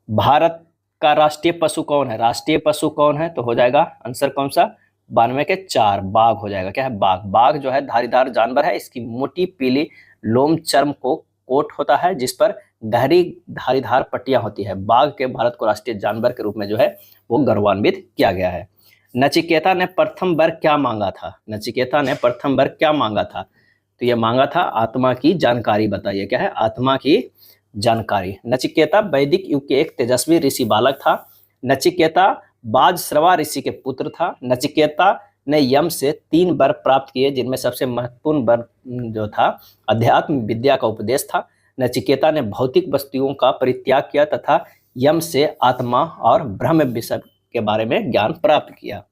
भारत का राष्ट्रीय पशु कौन है? राष्ट्रीय पशु कौन है तो हो जाएगा आंसर कौन सा? 92 के 4 बाघ हो जाएगा। क्या है? बाघ। बाघ जो है धारीदार जानवर है। इसकी मोटी पीली लोम चर्म को कोट होता है जिस पर गहरी धारीदार पट्टियां होती है। बाघ के भारत को राष्ट्रीय जानवर के रूप में जो है वो गौरवान्वित किया गया है। नचिकेता ने प्रथम वर क्या मांगा था? नचिकेता ने प्रथम वर क्या मांगा था? तो ये मांगा था आत्मा की जानकारी। बताइए क्या है? आत्मा की जानकारी। नचिकेता वैदिक युग के एक तेजस्वी ऋषि बालक था। नचिकेता बाजश्रवा ऋषि के पुत्र था। नचिकेता ने यम से 3 वर प्राप्त किए जिनमें सबसे महत्वपूर्ण वर जो था अध्यात्म विद्या का उपदेश था। नचिकेता ने भौतिक वस्तुओं का परित्याग किया तथा यम से आत्मा और ब्रह्म विषय के बारे में ज्ञान प्राप्त किया।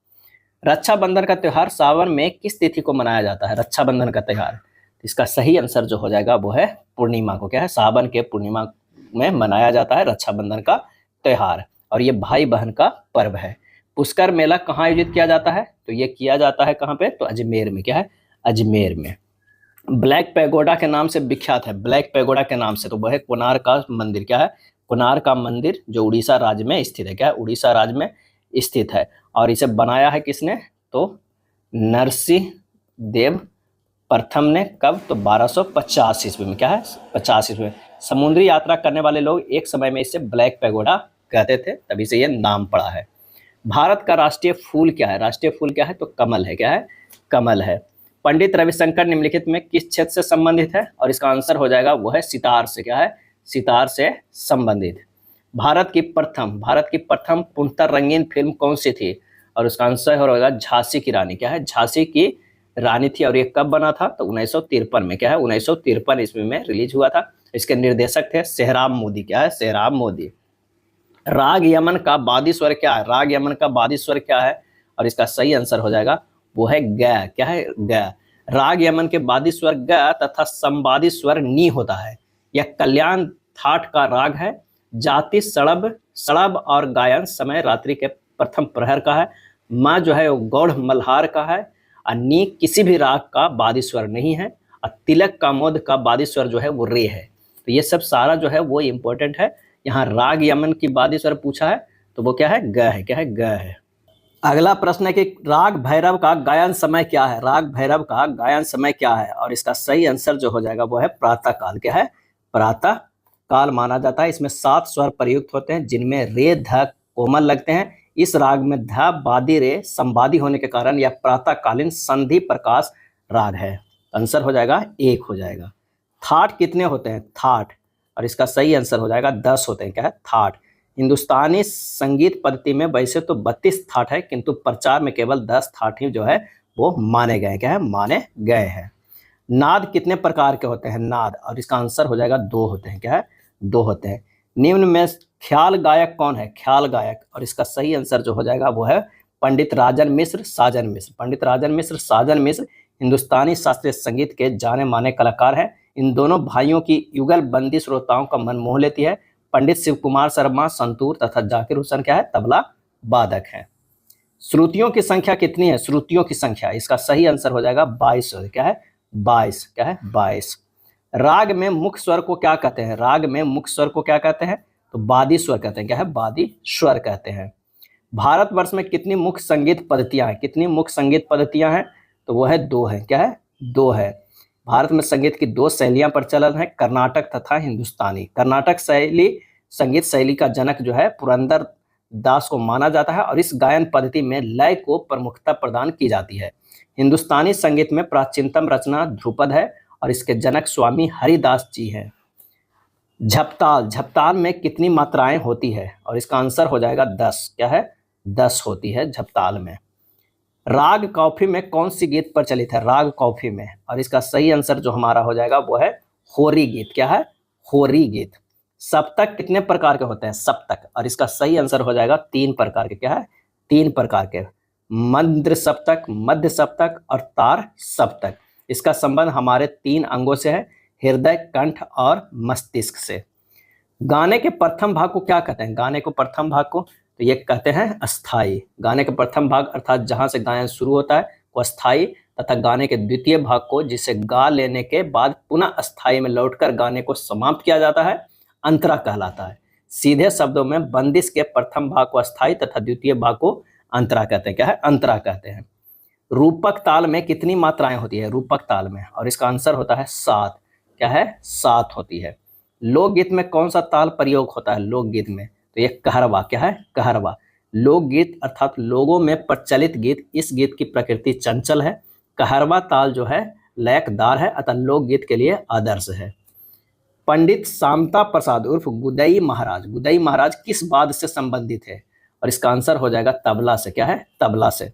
रक्षाबंधन का त्योहार सावन में किस तिथि को मनाया जाता है? रक्षाबंधन का त्योहार, इसका सही आंसर जो हो जाएगा वो है पूर्णिमा को। क्या है? सावन के पूर्णिमा में मनाया जाता है रक्षाबंधन का त्योहार, और ये भाई बहन का पर्व है। पुष्कर मेला कहाँ आयोजित किया जाता है? तो ये किया जाता है कहाँ पे? तो अजमेर में। क्या है? अजमेर में। ब्लैक पैगोडा के नाम से विख्यात है, ब्लैक पैगोडा के नाम से, तो वह है कोणार्क का मंदिर। क्या है? कोणार्क का मंदिर जो उड़ीसा राज्य में स्थित है। क्या है? उड़ीसा राज्य में स्थित है। और इसे बनाया है किसने? तो नरसिंह देव प्रथम ने। कब? तो 1250 ईस्वी में। क्या है? 50 ईस्वी में। समुद्री यात्रा करने वाले लोग एक समय में इसे ब्लैक पैगोडा कहते थे, तभी से ये नाम पड़ा है। भारत का राष्ट्रीय फूल क्या है? राष्ट्रीय फूल क्या है? तो कमल है। क्या है? कमल है। पंडित रविशंकर निम्नलिखित में किस क्षेत्र से संबंधित है? और इसका आंसर हो जाएगा वो है सितार से। क्या है? सितार से संबंधित। भारत की प्रथम पूर्णतः रंगीन फिल्म कौन सी थी? और उसका आंसर हो जाएगा झांसी की रानी। क्या है? झांसी की रानी थी। और ये कब बना था? तो 1953 में। क्या है? 1953 ईस्वी में रिलीज हुआ था। इसके निर्देशक थे सेहराम मोदी। क्या है? सेहराम मोदी। राग यमन का वादी स्वर क्या है? राग यमन का वादी स्वर क्या है? और इसका सही आंसर हो जाएगा वो है ग। क्या है? ग। राग यमन के वादी स्वर ग तथा संवादी स्वर नी होता है। यह कल्याण थाट का राग है। जाति सड़ब सड़ब और गायन समय रात्रि के प्रथम प्रहर का है। माँ जो है वो गौड़ मल्हार का है। और नी किसी भी राग का वादी स्वर नहीं है। और तिलक कामोद का वादी स्वर जो है वो रे है। तो ये सब सारा जो है वो इम्पोर्टेंट है। यहाँ राग यमन की वादी स्वर पूछा है तो वो क्या है? ग है। क्या है? ग है। अगला प्रश्न है कि राग भैरव का गायन समय क्या है? राग भैरव का गायन समय क्या है? और इसका सही आंसर जो हो जाएगा वो है प्रातः काल। क्या है? प्रातः काल माना जाता है। इसमें 7 स्वर प्रयुक्त होते हैं जिनमें रे ध कोमल लगते हैं। इस राग में ध बादी रे संवादी होने के कारण यह प्रातःकालीन संधि प्रकाश राग है। आंसर हो जाएगा 1 हो जाएगा। थाट कितने होते हैं? थाट, और इसका सही आंसर हो जाएगा 10 होते हैं। क्या है? थाट। हिंदुस्तानी संगीत पद्धति में वैसे तो 32 थाट है, किंतु प्रचार में केवल 10 थाट ही जो है वो माने गए। क्या है? माने गए हैं। नाद कितने प्रकार के होते हैं? नाद, और इसका आंसर हो जाएगा 2 होते हैं। क्या है? 2 होते हैं। निम्न में ख्याल गायक कौन है? ख्याल गायक, और इसका सही आंसर जो हो जाएगा वो है पंडित राजन मिश्र, साजन मिश्र। पंडित राजन मिश्र, साजन मिश्र हिंदुस्तानी शास्त्रीय संगीत के जाने माने कलाकार हैं। इन दोनों भाइयों की युगल बंदी श्रोताओं का मन मोह लेती है। पंडित शिव कुमार शर्मा संतूर तथा जाकिर हुसैन क्या है? तबला वादक है। श्रुतियों की संख्या कितनी है? श्रुतियों की संख्या, इसका सही आंसर हो जाएगा 22। क्या है? 22। क्या है? 22। राग में मुख्य स्वर को क्या कहते हैं? राग में मुख्य स्वर को क्या कहते हैं? तो वादी स्वर कहते हैं। क्या है? वादी स्वर कहते हैं। भारतवर्ष में कितनी मुख्य संगीत पद्धतियां हैं? कितनी मुख्य संगीत पद्धतियां हैं? तो वो है 2 है। क्या है? 2 है। भारत में संगीत की 2 शैलियां प्रचलन है, कर्नाटक तथा हिंदुस्तानी। कर्नाटक शैली संगीत शैली का जनक जो है पुरंदर दास को माना जाता है, और इस गायन पद्धति में लय को प्रमुखता प्रदान की जाती है। हिंदुस्तानी संगीत में प्राचीनतम रचना ध्रुपद है, और इसके जनक स्वामी हरिदास जी हैं। झपताल, झपताल में कितनी मात्राएं होती है? और इसका आंसर हो जाएगा 10। क्या है? 10 होती है झपताल में। राग कॉफी में कौन सी गीत प्रचलित है? राग कॉफी में, और इसका सही आंसर जो हमारा हो जाएगा वो है होरी गीत। क्या है? होरी गीत। सप्तक कितने प्रकार के होते हैं? सप्तक, और इसका सही आंसर हो जाएगा 3 प्रकार के। क्या है? 3 प्रकार के। मंद्र सप्तक, मध्य सप्तक और तार सप्तक। इसका संबंध हमारे 3 अंगों से है, हृदय, कंठ और मस्तिष्क से। गाने के प्रथम भाग को क्या कहते हैं? गाने को प्रथम भाग को तो ये कहते हैं अस्थाई। गाने के प्रथम भाग अर्थात जहां से गायन शुरू होता है वो अस्थाई, तथा गाने के द्वितीय भाग को जिसे गा लेने के बाद पुनः अस्थाई में लौटकर गाने को समाप्त किया जाता है अंतरा कहलाता है। सीधे शब्दों में बंदिश के प्रथम भाग को अस्थाई तथा द्वितीय भाग को अंतरा कहते हैं। क्या है? अंतरा कहते हैं। रूपक ताल में कितनी मात्राएं होती है? रूपक ताल में, और इसका आंसर होता है 7। क्या है? 7 होती है। लोकगीत में कौन सा ताल प्रयोग होता है? लोकगीत में तो ये कहरवा। क्या है? कहरवा। लोकगीत अर्थात लोगों में प्रचलित गीत, इस गीत की प्रकृति चंचल है। कहरवा ताल जो है लयकदार है, अतः लोकगीत के लिए आदर्श है। पंडित शामता प्रसाद उर्फ गुदई महाराज, गुदई महाराज किस वाद्य से संबंधित है? और इसका आंसर हो जाएगा तबला से। क्या है? तबला से।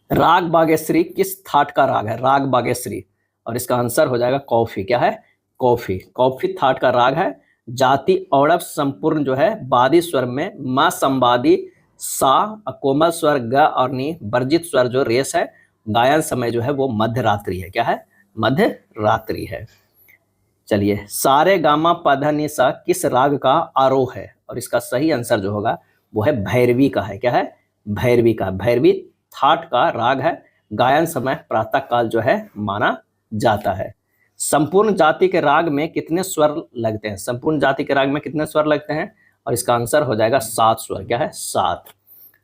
राग बागेश्वरी किस थाट का राग है? राग बागेश्वरी, और इसका आंसर हो जाएगा कॉफी। क्या है? कॉफी। कॉफी थाट का राग है। जाति औड़व संपूर्ण जो है बादी स्वर में म संवादी सा, कोमल स्वर ग और नी, वर्जित स्वर जो रेस है, गायन समय जो है वो मध्य रात्रि है। क्या है? मध्य रात्रि है। चलिए, सारे गामा पधा नि सा किस राग का आरोह है? और इसका सही आंसर जो होगा वो है भैरवी का है। क्या है? भैरवी का। भैरवी थाट का राग है। गायन समय प्रातः काल जो है माना जाता है। संपूर्ण जाति के राग में कितने स्वर लगते हैं? संपूर्ण जाति के राग में कितने स्वर लगते हैं? और इसका आंसर हो जाएगा 7 स्वर। क्या है? 7।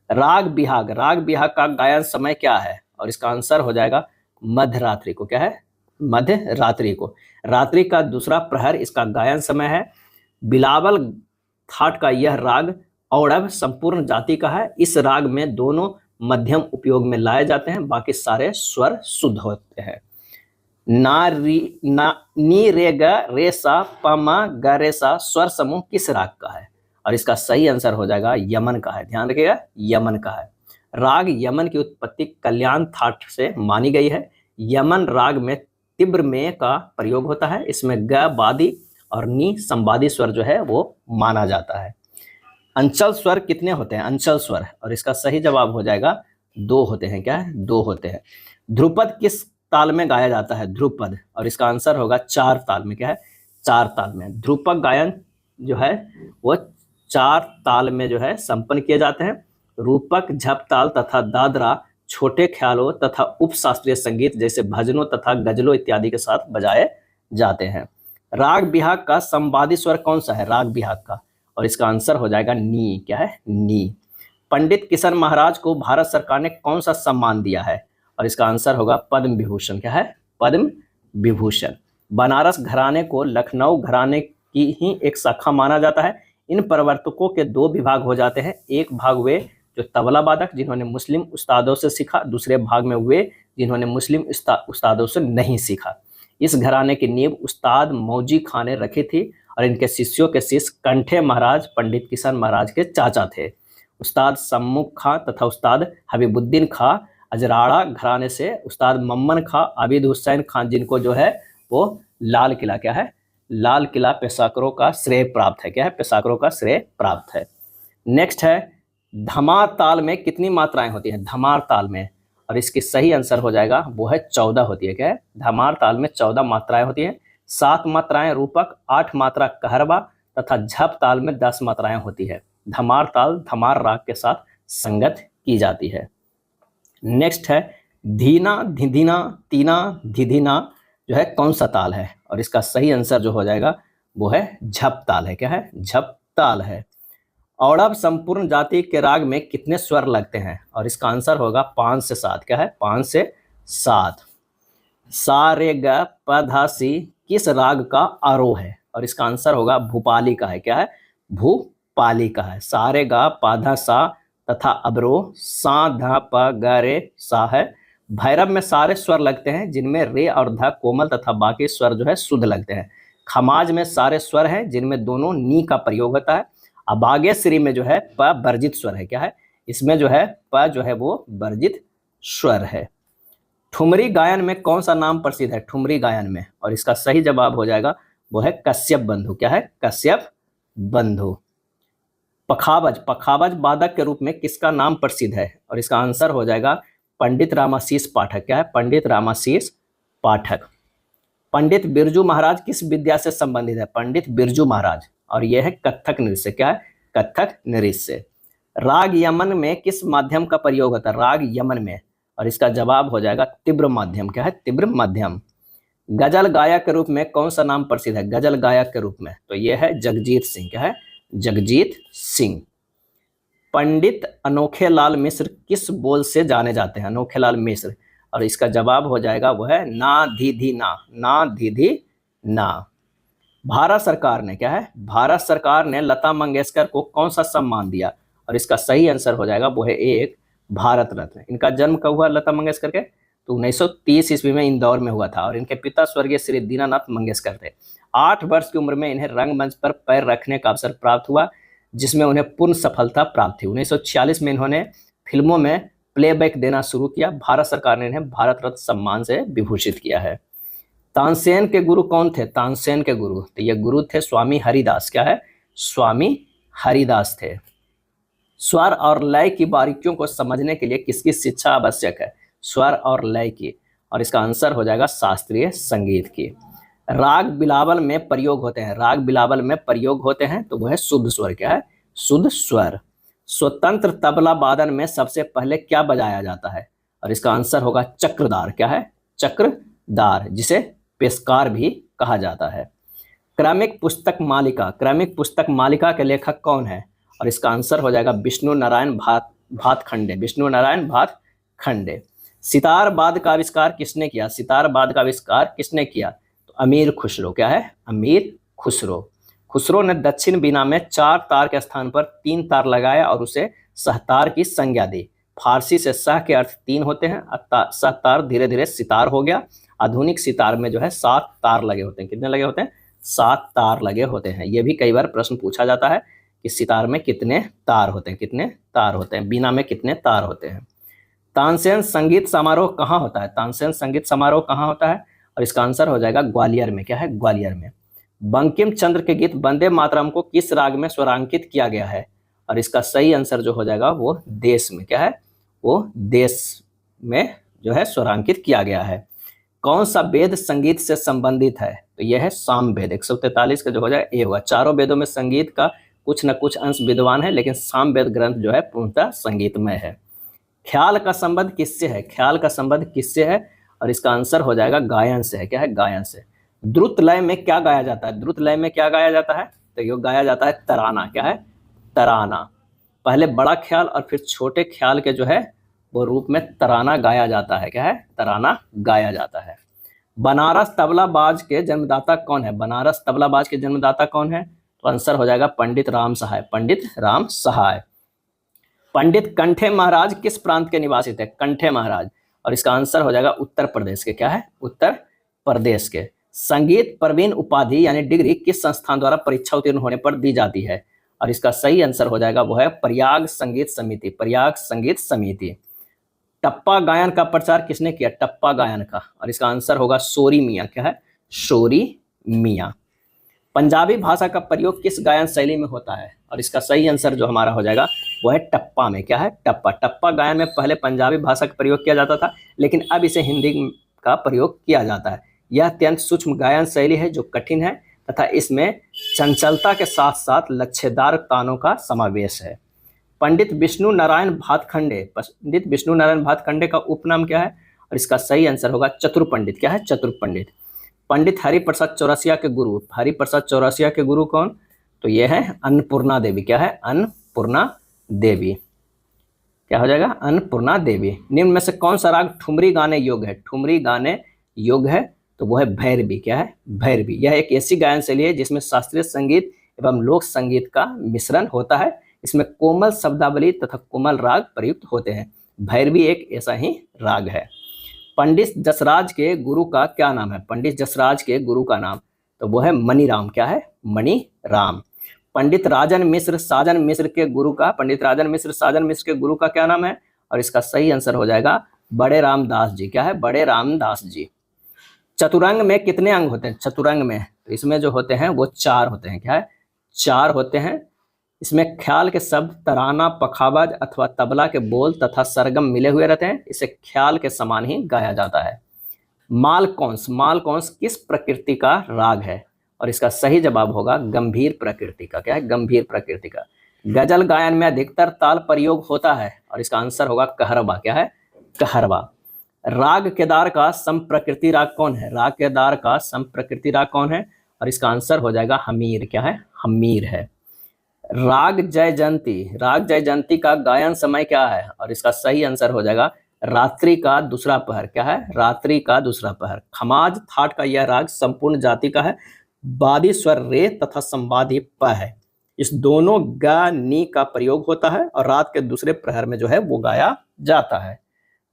राग बिहाग, राग बिहाग का गायन समय क्या है? और इसका आंसर हो जाएगा मध्य रात्रि को। क्या है? मध्य रात्रि को। रात्रि का दूसरा प्रहर इसका गायन समय है। बिलावल थाट का यह राग औड़व संपूर्ण जाति का है। इस राग में दोनों मध्यम उपयोग में लाए जाते हैं, बाकी सारे स्वर शुद्ध होते हैं। ना री ना नी रे ग रे सा प म ग रे सा स्वर समूह किस राग का है? और इसका सही आंसर हो जाएगा यमन का है। ध्यान रखिएगा, यमन का है। राग यमन की उत्पत्ति कल्याण थाट से मानी गई है। यमन राग में तीव्र में का प्रयोग होता है। इसमें ग बादी और नी संवादी स्वर जो है वो माना जाता है। अंचल स्वर कितने होते हैं? अंचल स्वर, और इसका सही जवाब हो जाएगा 2 होते हैं। क्या है? 2 होते हैं। ध्रुपद किस ताल में गाया जाता है? ध्रुपद, और इसका आंसर होगा 4 ताल में। क्या है? 4 ताल में। ध्रुपद गायन जो है वो 4 ताल में जो है संपन्न किए जाते हैं। रूपक, झप ताल तथा दादरा छोटे ख्यालों तथा उपशास्त्रीय संगीत जैसे भजनों तथा गजलों इत्यादि के साथ बजाए जाते हैं। राग बिहाग का संवादी स्वर कौन सा है? राग बिहाग का, और इसका आंसर हो जाएगा नी। क्या है? नी। पंडित किशन महाराज को भारत सरकार ने कौन सा सम्मान दिया है? और इसका आंसर होगा पद्म विभूषण। क्या है? पद्म विभूषण। बनारस घराने को लखनऊ घराने की ही एक शाखा माना जाता है। इन प्रवर्तकों के 2 विभाग हो जाते हैं। एक भाग वे जो तबला वादक जिन्होंने मुस्लिम उस्तादों से सीखा, दूसरे भाग में वे जिन्होंने मुस्लिम उस्तादों से नहीं सीखा। इस घराने की नींव उस्ताद मौजी खां ने रखी थी और इनके शिष्यों के शिष्य कंठे महाराज पंडित किशन महाराज के चाचा थे। उस्ताद सम्मुख खां तथा उस्ताद हबीबुद्दीन खां अजराड़ा घराने से, उस्ताद मम्मन खां आबिद हुसैन खान जिनको जो है वो लाल किला, क्या है? लाल किला पेशाकरों का श्रेय प्राप्त है। क्या है? पेशाकरों का श्रेय प्राप्त है। नेक्स्ट है धमार ताल में कितनी मात्राएं होती हैं? धमार ताल में, और इसकी सही आंसर हो जाएगा वो है 14 होती है। क्या है? धमार ताल में 14 मात्राएं होती हैं। 7 मात्राएं रूपक, 8 मात्रा कहरवा तथा झप ताल में 10 मात्राएं होती है। धमार ताल धमार राग के साथ संगत की जाती है। नेक्स्ट है धीना धिधिना तीना धिधिना जो है कौन सा ताल है? और इसका सही आंसर जो हो जाएगा वो है झप ताल है। क्या है? झप ताल है। औड़व संपूर्ण जाति के राग में कितने स्वर लगते हैं? और इसका आंसर होगा 5 से 7। क्या है? 5 से 7। सा रे ग प धा सी किस राग का आरोह है? और इसका आंसर होगा भूपाली का है। क्या है? भूपाली का है। सा रे गा पा धा सा तथा अवरोह सा धा प ग रे सा है। भैरव में सारे स्वर लगते हैं जिनमें रे और ध कोमल तथा बाकी स्वर जो है शुद्ध लगते हैं। खमाज में सारे स्वर हैं जिनमें दोनों नी का प्रयोग होता है। अभाग्यश्री में जो है प वर्जित स्वर है। क्या है? इसमें जो है प जो है वो वर्जित स्वर है। ठुमरी गायन में कौन सा नाम प्रसिद्ध है? ठुमरी गायन में, और इसका सही जवाब हो जाएगा वो है कश्यप बंधु। क्या है? कश्यप बंधु। पखावज, पखावज वादक के रूप में किसका नाम प्रसिद्ध है? और इसका आंसर हो जाएगा पंडित रामाशीष पाठक। क्या है? पंडित रामाशीष पाठक। पंडित बिरजू महाराज किस विद्या से संबंधित है? पंडित बिरजू महाराज, और यह है कथक नृत्य। क्या है? कथक नृत्य। राग यमन में किस माध्यम का प्रयोग होता है? राग यमन में, और इसका जवाब हो जाएगा तीव्र माध्यम। क्या है? तीव्र माध्यम। गजल गायक के रूप में कौन सा नाम प्रसिद्ध है? गजल गायक के रूप में तो यह है जगजीत सिंह। क्या है? जगजीत सिंह। पंडित अनोखे लाल मिश्र किस बोल से जाने जाते हैं? अनोखे लाल मिश्र, और इसका जवाब हो जाएगा वो है ना धी धी ना, ना धी धी ना। भारत सरकार ने, क्या है? भारत सरकार ने लता मंगेशकर को कौन सा सम्मान दिया? और इसका सही आंसर हो जाएगा वो है एक भारत रत्न। इनका जन्म कब हुआ लता मंगेशकर के? तो 1930 ईस्वी में इंदौर में हुआ था, और इनके पिता स्वर्गीय श्री दीनानाथ मंगेशकर थे। 8 वर्ष की उम्र में इन्हें रंगमंच पर पैर रखने का अवसर प्राप्त हुआ, जिसमें उन्हें पूर्ण सफलता प्राप्त थी। 1946 में इन्होंने फिल्मों में प्लेबैक देना शुरू किया। भारत सरकार ने इन्हें भारत रत्न सम्मान से विभूषित किया है। तानसेन के गुरु कौन थे? तानसेन के गुरु, तो ये गुरु थे स्वामी हरिदास। क्या है? स्वामी हरिदास थे। स्वर और लय की बारीकियों को समझने के लिए किसकी शिक्षा आवश्यक है? स्वर और लय की, और इसका आंसर हो जाएगा शास्त्रीय संगीत की। राग बिलावल में प्रयोग होते हैं, राग बिलावल में प्रयोग होते हैं, तो वह है शुद्ध स्वर। क्या है? शुद्ध स्वर। स्वतंत्र तबला वादन में सबसे पहले क्या बजाया जाता है? और इसका आंसर होगा चक्रधार। क्या है? चक्रधार, जिसे पेशकार भी कहा जाता है। क्रमिक पुस्तक मालिका, क्रमिक पुस्तक मालिका के लेखक कौन है? और इसका आंसर हो जाएगा विष्णु नारायण भातखंडे, विष्णु नारायण भातखंडे। सितार बाद का आविष्कार किसने किया? सितार बाद का आविष्कार किसने किया? तो अमीर खुसरो। क्या है? अमीर खुसरो। खुसरो ने दक्षिण बीना में 4 तार के स्थान पर 3 तार लगाया और उसे सहतार की संज्ञा दी। फारसी से सह के अर्थ 3 होते हैं, सहतार धीरे धीरे सितार हो गया। आधुनिक सितार में जो है 7 तार लगे होते हैं। कितने लगे होते हैं? 7 तार लगे होते हैं। ये भी कई बार प्रश्न पूछा जाता है कि सितार में कितने तार होते हैं, कितने तार होते हैं, बीना में कितने तार होते हैं। तानसेन संगीत समारोह कहाँ होता है? तानसेन संगीत समारोह कहाँ होता है? और इसका आंसर हो जाएगा ग्वालियर में। क्या है? ग्वालियर में। बंकिम चंद्र के गीत वंदे मातरम को किस राग में स्वरांकित किया गया है? और इसका सही आंसर जो हो जाएगा वो देश में। क्या है? वो देश में जो है स्वरांकित किया गया है। कौन सा वेद संगीत से संबंधित है? तो यह है सामवेद। 143 का जो हो जाएगा ए होगा। चारों वेदों में संगीत का कुछ न कुछ अंश विद्वान है, लेकिन सामवेद ग्रंथ जो है पूर्णतः संगीतमय है। ख्याल का संबंध किससे है? ख्याल का संबंध किससे है? और इसका आंसर हो जाएगा गायन से है। क्या है? गायन से। द्रुत लय में क्या गाया जाता है? द्रुत लय में क्या गाया जाता है? तो ये गाया जाता है तराना। क्या है? तराना। पहले बड़ा ख्याल और फिर छोटे ख्याल के जो है वो रूप में तराना गाया जाता है। क्या है? तराना गाया जाता है। बनारस तबलाबाज के जन्मदाता कौन है? बनारस तबलाबाज के जन्मदाता कौन है? तो आंसर हो जाएगा पंडित राम सहाय। पंडित राम सहाय। पंडित कंठे महाराज किस प्रांत के निवासी थे? कंठे महाराज, और इसका आंसर हो जाएगा उत्तर प्रदेश के। क्या है? उत्तर प्रदेश के। संगीत प्रवीण उपाधि यानी डिग्री किस संस्थान द्वारा परीक्षा उत्तीर्ण होने पर दी जाती है? और इसका सही आंसर हो जाएगा वो है प्रयाग संगीत समिति। प्रयाग संगीत समिति। टप्पा गायन का प्रचार किसने किया? टप्पा गायन का, और इसका आंसर होगा शोरी मियाँ। क्या है? शोरी मियाँ। पंजाबी भाषा का प्रयोग किस गायन शैली में होता है? और इसका सही आंसर जो हमारा हो जाएगा वो है टप्पा में। क्या है? टप्पा। टप्पा गायन में पहले पंजाबी भाषा का प्रयोग किया जाता था, लेकिन अब इसे हिंदी का प्रयोग किया जाता है। यह अत्यंत सूक्ष्म गायन शैली है जो कठिन है तथा इसमें चंचलता के साथ साथ लच्छेदार तानों का समावेश है। पंडित विष्णु नारायण भातखंडे, पंडित विष्णु नारायण भातखंडे का उपनाम क्या है? और इसका सही आंसर होगा चतुर पंडित। क्या है? चतुर पंडित। पंडित हरिप्रसाद चौरसिया के गुरु, हरिप्रसाद चौरसिया के गुरु कौन? तो ये है अन्नपूर्णा देवी। क्या है? अन्नपूर्णा देवी। क्या हो जाएगा? अन्नपूर्णा देवी। निम्न में से कौन सा राग ठुमरी गाने योग्य है? ठुमरी गाने योग्य है तो वो है भैरवी। क्या है? भैरवी। यह एक ऐसी गायन शैली है जिसमें शास्त्रीय संगीत एवं लोक संगीत का मिश्रण होता है। इसमें कोमल शब्दावली तथा कोमल राग प्रयुक्त होते हैं। भैरवी एक ऐसा ही राग है। पंडित जसराज के गुरु का क्या नाम है? पंडित जसराज के गुरु का नाम तो वो है मणिराम। क्या है? मणिराम। पंडित राजन मिश्र साजन मिश्र के गुरु का, पंडित राजन मिश्र साजन मिश्र के गुरु का क्या नाम है? और इसका सही आंसर हो जाएगा बड़े रामदास जी। क्या है? बड़े रामदास जी। चतुरंग में कितने अंग होते हैं? चतुरंग में तो इसमें जो होते हैं वो 4 होते हैं। क्या है? 4 होते हैं। इसमें ख्याल के शब्द, तराना, पखावज अथवा तबला के बोल तथा सरगम मिले हुए रहते हैं। इसे ख्याल के समान ही गाया जाता है। मालकौंस, मालकौंस किस प्रकृति का राग है? और इसका सही जवाब होगा गंभीर प्रकृति का। क्या है? गंभीर प्रकृति का। गजल गायन में अधिकतर ताल प्रयोग होता है, और इसका आंसर होगा कहरवा। क्या है? कहरवा। राग केदार का समप्रकृति राग कौन है? राग केदार का समप्रकृति राग कौन है? और इसका आंसर हो जाएगा हमीर। क्या है? हमीर है। राग जयजंती, राग जयजंती का गायन समय क्या है? और इसका सही आंसर हो जाएगा रात्रि का दूसरा पहर। क्या है? रात्रि का दूसरा पहर। खमाज थाट का यह राग संपूर्ण जाति का है। बादी स्वर रे तथा संवादी प है। इस दोनों गा नी का प्रयोग होता है और रात के दूसरे प्रहर में जो है वो गाया जाता है।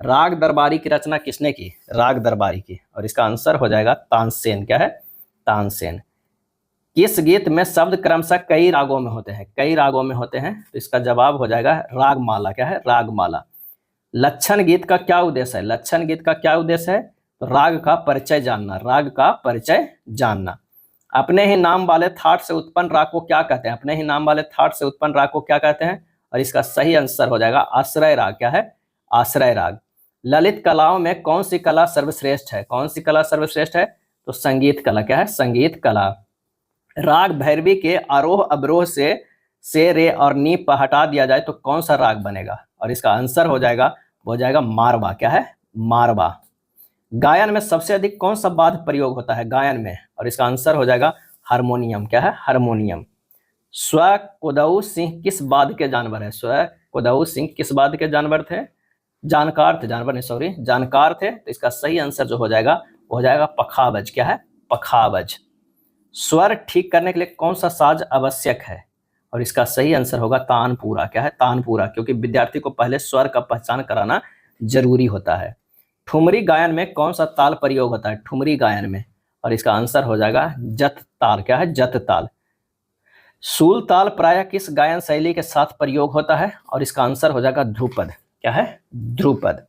राग दरबारी की रचना किसने की? राग दरबारी की, और इसका आंसर हो जाएगा तानसेन। क्या है? तानसेन। किस गीत में शब्द क्रमशः कई रागों में होते हैं? कई रागों में होते हैं, तो इसका जवाब हो जाएगा रागमाला। क्या है? रागमाला। लक्षण गीत का क्या उद्देश्य है? लक्षण गीत का क्या उद्देश्य है? तो राग का परिचय जानना, राग का परिचय जानना। अपने ही नाम वाले थाट से उत्पन्न राग को क्या कहते हैं? अपने ही नाम वाले थाट से उत्पन्न राग को क्या कहते हैं? और इसका सही आंसर हो जाएगा आश्रय राग। क्या है? आश्रय राग। ललित कलाओं में कौन सी कला सर्वश्रेष्ठ है? कौन सी कला सर्वश्रेष्ठ है? तो संगीत कला। क्या है? संगीत कला। राग भैरवी के आरोह अवरोह से रे और नी पर हटा दिया जाए तो कौन सा राग बनेगा? और इसका आंसर हो जाएगा मारवा। क्या है? मारवा। गायन में सबसे अधिक कौन सा वाद्य प्रयोग होता है गायन में? और इसका आंसर हो जाएगा हारमोनियम। क्या है? हारमोनियम। स्व कोदऊ सिंह किस वाद्य के जानवर है? स्व कोदऊ सिंह किस वाद्य के जानवर थे? जानकार थे, जानवर नहीं, सॉरी, जानकार थे। तो इसका सही आंसर जो हो जाएगा वो हो जाएगा पखावज। क्या है? पखावज। स्वर ठीक करने के लिए कौन सा साज आवश्यक है? और इसका सही आंसर होगा तानपूरा। क्या है? तानपूरा, क्योंकि विद्यार्थी को पहले स्वर का पहचान कराना जरूरी होता है। ठुमरी गायन में कौन सा ताल प्रयोग होता है? ठुमरी गायन में, और इसका आंसर हो जाएगा जत ताल। क्या है? जत ताल। सूल ताल प्रायः किस गायन शैली के साथ प्रयोग होता है? और इसका आंसर हो जाएगा ध्रुपद। क्या है? ध्रुपद।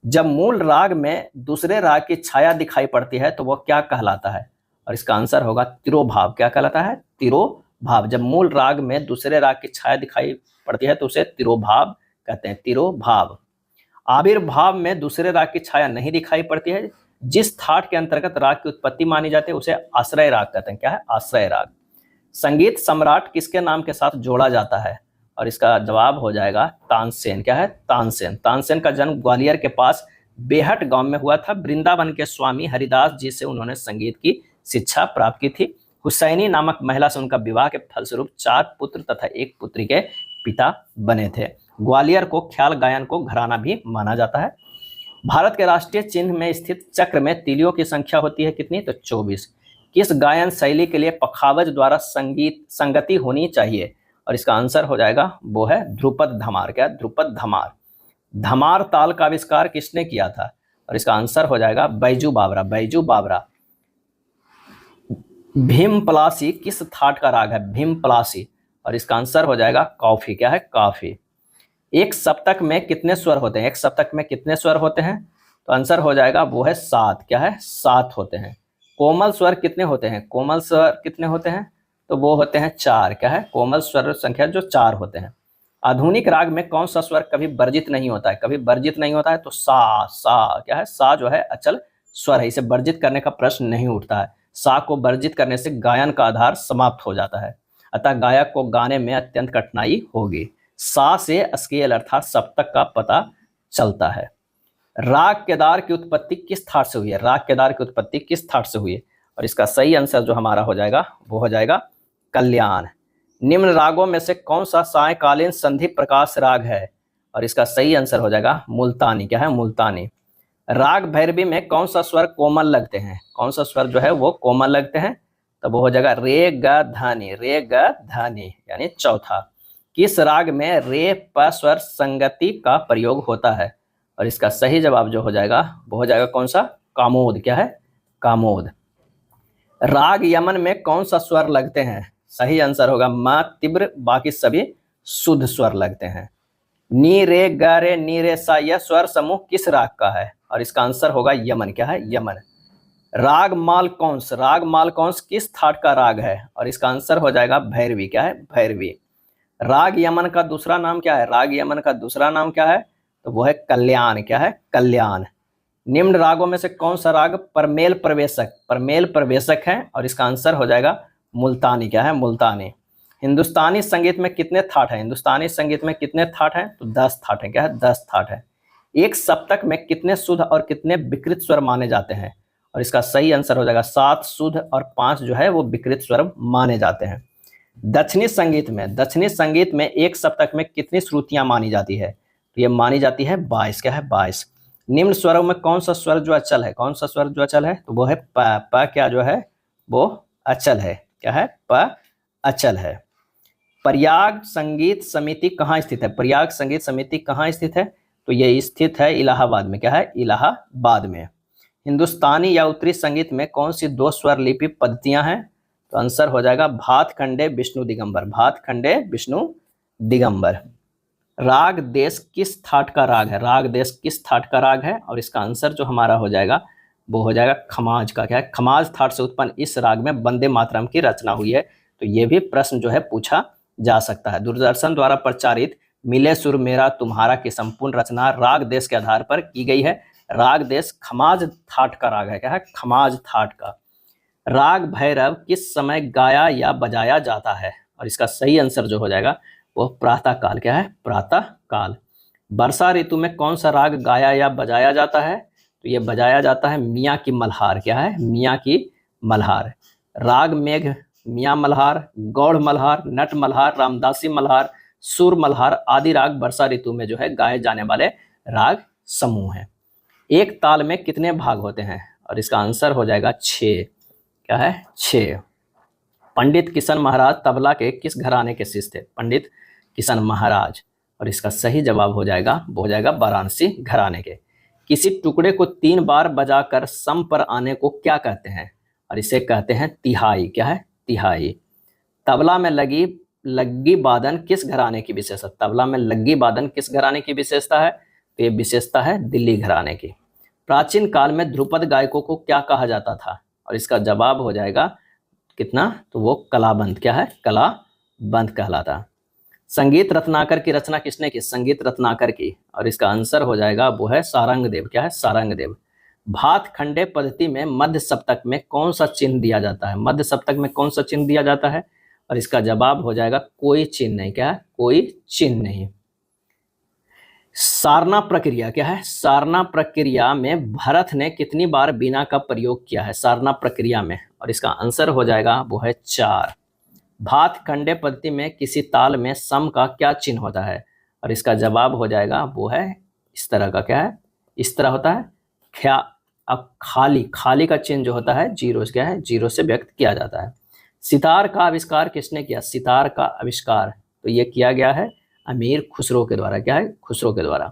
जब मूल राग में दूसरे राग की छाया दिखाई पड़ती है तो वह क्या कहलाता है? और इसका आंसर होगा तिरोभाव। क्या कहलाता है? तिरोभाव। जब मूल राग में दूसरे राग की छाया दिखाई पड़ती है तो उसे तिरोभाव कहते हैं। तिरोभाव। आविर्भाव में दूसरे राग की छाया नहीं दिखाई पड़ती है, जिस थाट के अंतर्गत राग की उत्पत्ति मानी जाती है उसे आश्रय राग कहते हैं। क्या है? आश्रय राग। संगीत सम्राट किसके नाम के साथ जोड़ा जाता है? और इसका जवाब हो जाएगा तानसेन। क्या है? तानसेन। तानसेन का जन्म ग्वालियर के पास बेहट गांव में हुआ था। वृंदावन के स्वामी हरिदास जी से उन्होंने संगीत की शिक्षा प्राप्त की थी। हुसैनी नामक महिला से उनका विवाह के फलस्वरूप 4 पुत्र तथा 1 पुत्री के पिता बने थे। ग्वालियर को ख्याल गायन को घराना भी माना जाता है। भारत के राष्ट्रीय चिन्ह में स्थित चक्र में तीलियों की संख्या होती है कितनी? तो 24। किस गायन शैली के लिए पखावज द्वारा संगति होनी चाहिए? और इसका आंसर हो जाएगा वो है ध्रुपद धमार। क्या? ध्रुपद धमार। धमार ताल का आविष्कार किसने किया था? और इसका आंसर हो जाएगा बैजू बावरा। बैजू बावरा। भीमपलासी किस थाट का राग है? भीमपलासी। और इसका आंसर हो जाएगा कॉफी। क्या है? कॉफी। एक सप्तक में कितने स्वर होते हैं? एक सप्तक में कितने स्वर होते हैं? तो आंसर हो जाएगा वो है 7। क्या है? 7 होते हैं। कोमल स्वर कितने होते हैं? कोमल स्वर कितने होते हैं? तो वो होते हैं 4। क्या है? कोमल स्वर संख्या जो 4 होते हैं। आधुनिक राग में कौन सा स्वर कभी वर्जित नहीं होता है? कभी वर्जित नहीं होता है तो सा। सा। क्या है? सा जो है अचल स्वर है, इसे वर्जित करने का प्रश्न नहीं उठता है। सा को वर्जित करने से गायन का आधार समाप्त हो जाता है, अतः गायक को गाने में अत्यंत कठिनाई होगी। सा से स्केल अर्थात सप्तक का पता चलता है। राग केदार की उत्पत्ति किस थाट से हुई है? राग केदार की उत्पत्ति किस थाट से हुई है? और इसका सही आंसर जो हमारा हो जाएगा वो हो जाएगा कल्याण। निम्न रागों में से कौन सा सायकालीन संधि प्रकाश राग है? और इसका सही आंसर हो जाएगा मुल्तानी। क्या है? मुल्तानी। राग भैरवी में कौन सा स्वर कोमल लगते हैं? कौन सा स्वर जो है वो कोमल लगते हैं? तो वो हो जाएगा रे ग धानी। रे ग धानी यानी चौथा। किस राग में रे प स्वर संगति का प्रयोग होता है? और इसका सही जवाब जो हो जाएगा वो हो जाएगा कौन सा? कामोद। क्या है? कामोद। राग यमन में कौन सा स्वर लगते हैं? सही आंसर होगा मा तीव्र, बाकी सभी शुद्ध स्वर लगते हैं। नी रे ग रे नी रे सा यह स्वर समूह किस राग का है? और इसका आंसर होगा यमन। क्या है? यमन। राग मालकौंस। राग मालकौंस किस थाट का राग है? और इसका आंसर हो जाएगा भैरवी। क्या है? भैरवी। राग यमन का दूसरा नाम क्या है? राग यमन का दूसरा नाम क्या है? तो वो है कल्याण। क्या है? कल्याण। निम्न रागों में से कौन सा राग परमेल प्रवेशक है? और इसका आंसर हो जाएगा मुल्तानी। क्या है? मुल्तानी। हिंदुस्तानी संगीत में कितने थाट हैं? हिंदुस्तानी संगीत में कितने थाट हैं? तो 10 थाट हैं। क्या है? 10 थाट है। एक सप्तक में कितने शुद्ध और कितने विकृत स्वर माने जाते हैं? और इसका सही आंसर हो जाएगा 7 शुद्ध और 5 जो है वो विकृत स्वर माने जाते हैं। दक्षिणी संगीत में एक सप्तक में कितनी श्रुतियां मानी जाती है? तो ये मानी जाती है 22। क्या है? 22। निम्न स्वरों में कौन सा स्वर जो अचल है? कौन सा स्वर जो अचल है? तो वो है प। प क्या जो है वो अचल है। क्या है? प अचल है। प्रयाग संगीत समिति कहाँ स्थित है? प्रयाग संगीत समिति कहाँ स्थित है? तो ये स्थित है इलाहाबाद में। क्या है? इलाहाबाद में। हिंदुस्तानी या उत्तरी संगीत में कौन सी 2 स्वर लिपि पद्धतियां हैं? तो आंसर हो जाएगा भात खंडे विष्णु दिगंबर। भात खंडे विष्णु दिगंबर। राग देश किस थाट का राग है? राग देश किस थाट का राग है? और इसका आंसर जो हमारा हो जाएगा वो हो जाएगा खमाज का। क्या है? खमाज थाट से उत्पन्न इस राग में वंदे मातरम की रचना हुई है। तो ये भी प्रश्न जो है पूछा जा सकता है। दूरदर्शन द्वारा प्रचारित मिले सुर मेरा तुम्हारा की संपूर्ण रचना राग देश के आधार पर की गई है। राग देश खमाज थाट का राग है। क्या है? खमाज थाट का। राग भैरव किस समय गाया या बजाया जाता है? और इसका सही आंसर जो हो जाएगा वो प्रातः काल। क्या है? प्रातः काल। वर्षा ऋतु में कौन सा राग गाया या बजाया जाता है? तो ये बजाया जाता है मियाँ की मल्हार। क्या है? मियाँ की मल्हार। राग मेघ, मियाँ मल्हार, गौड़ मल्हार, नट मल्हार, रामदासी मल्हार, सुर मल्हार आदि राग वर्षा ऋतु में जो है गाए जाने वाले राग समूह हैं। एक ताल में कितने भाग होते हैं? और इसका आंसर हो जाएगा 6। क्या है? 6। पंडित किशन महाराज तबला के किस घराने के शिष्य थे? पंडित किशन महाराज। और इसका सही जवाब हो जाएगा वो हो जाएगा वाराणसी घराने के। किसी टुकड़े को 3 बार बजाकर सम पर आने को क्या कहते हैं? और इसे कहते हैं तिहाई। क्या है? तिहाई। तबला में लग्गी वादन किस घराने की विशेषता? तबला में लग्गी वादन किस घराने की विशेषता है? तो ये विशेषता है दिल्ली घराने की। प्राचीन काल में ध्रुपद गायकों को क्या कहा जाता था? और इसका जवाब हो जाएगा कितना? तो वो कलाबंद। क्या है? कलाबंद कहलाता। संगीत रत्नाकर की रचना किसने की? संगीत रत्नाकर की। और इसका आंसर हो जाएगा वो है सारंगदेव। क्या है? सारंगदेव। भात खंडे पद्धति में मध्य सप्तक में कौन सा चिन्ह दिया जाता है? मध्य सप्तक में कौन सा चिन्ह दिया जाता है? और इसका जवाब हो जाएगा कोई चिन्ह नहीं। क्या है? कोई चिन्ह नहीं। सारना प्रक्रिया। क्या है? सारना प्रक्रिया में भरत ने कितनी बार बीना का प्रयोग किया है? सारना प्रक्रिया में। और इसका आंसर हो जाएगा वो है 4। भात खंडे पद्धति में किसी ताल में सम का क्या चिन्ह होता है? और इसका जवाब हो जाएगा वो है इस तरह का। क्या है? इस तरह होता है क्या? अब खाली का चिन्ह जो होता है जीरो। क्या है? जीरो से व्यक्त किया जाता है। सितार का आविष्कार किसने किया? सितार का आविष्कार तो ये किया गया है अमीर खुसरो के द्वारा। क्या है? खुसरो के द्वारा।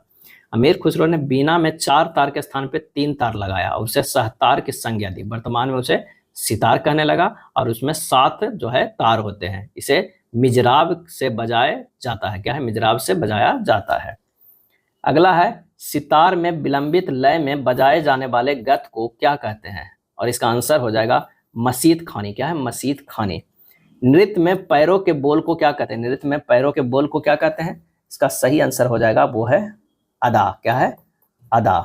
अमीर खुसरो ने बीना में 4 तार के स्थान पे 3 तार लगाया और उसे सहतार की संज्ञा दी। वर्तमान में उसे सितार कहने लगा और उसमें 7 जो है तार होते हैं। इसे मिजराब से बजाया जाता है। क्या है? मिजराब से बजाया जाता है। अगला है सितार में विलंबित लय में बजाए जाने वाले गत को क्या कहते हैं? और इसका आंसर हो जाएगा मसीत खानी। क्या है? मसीत खानी। नृत्य में पैरों के बोल को क्या कहते हैं? नृत्य में पैरों के बोल को क्या कहते हैं? इसका सही आंसर हो जाएगा वो है अदा। क्या है? अदा।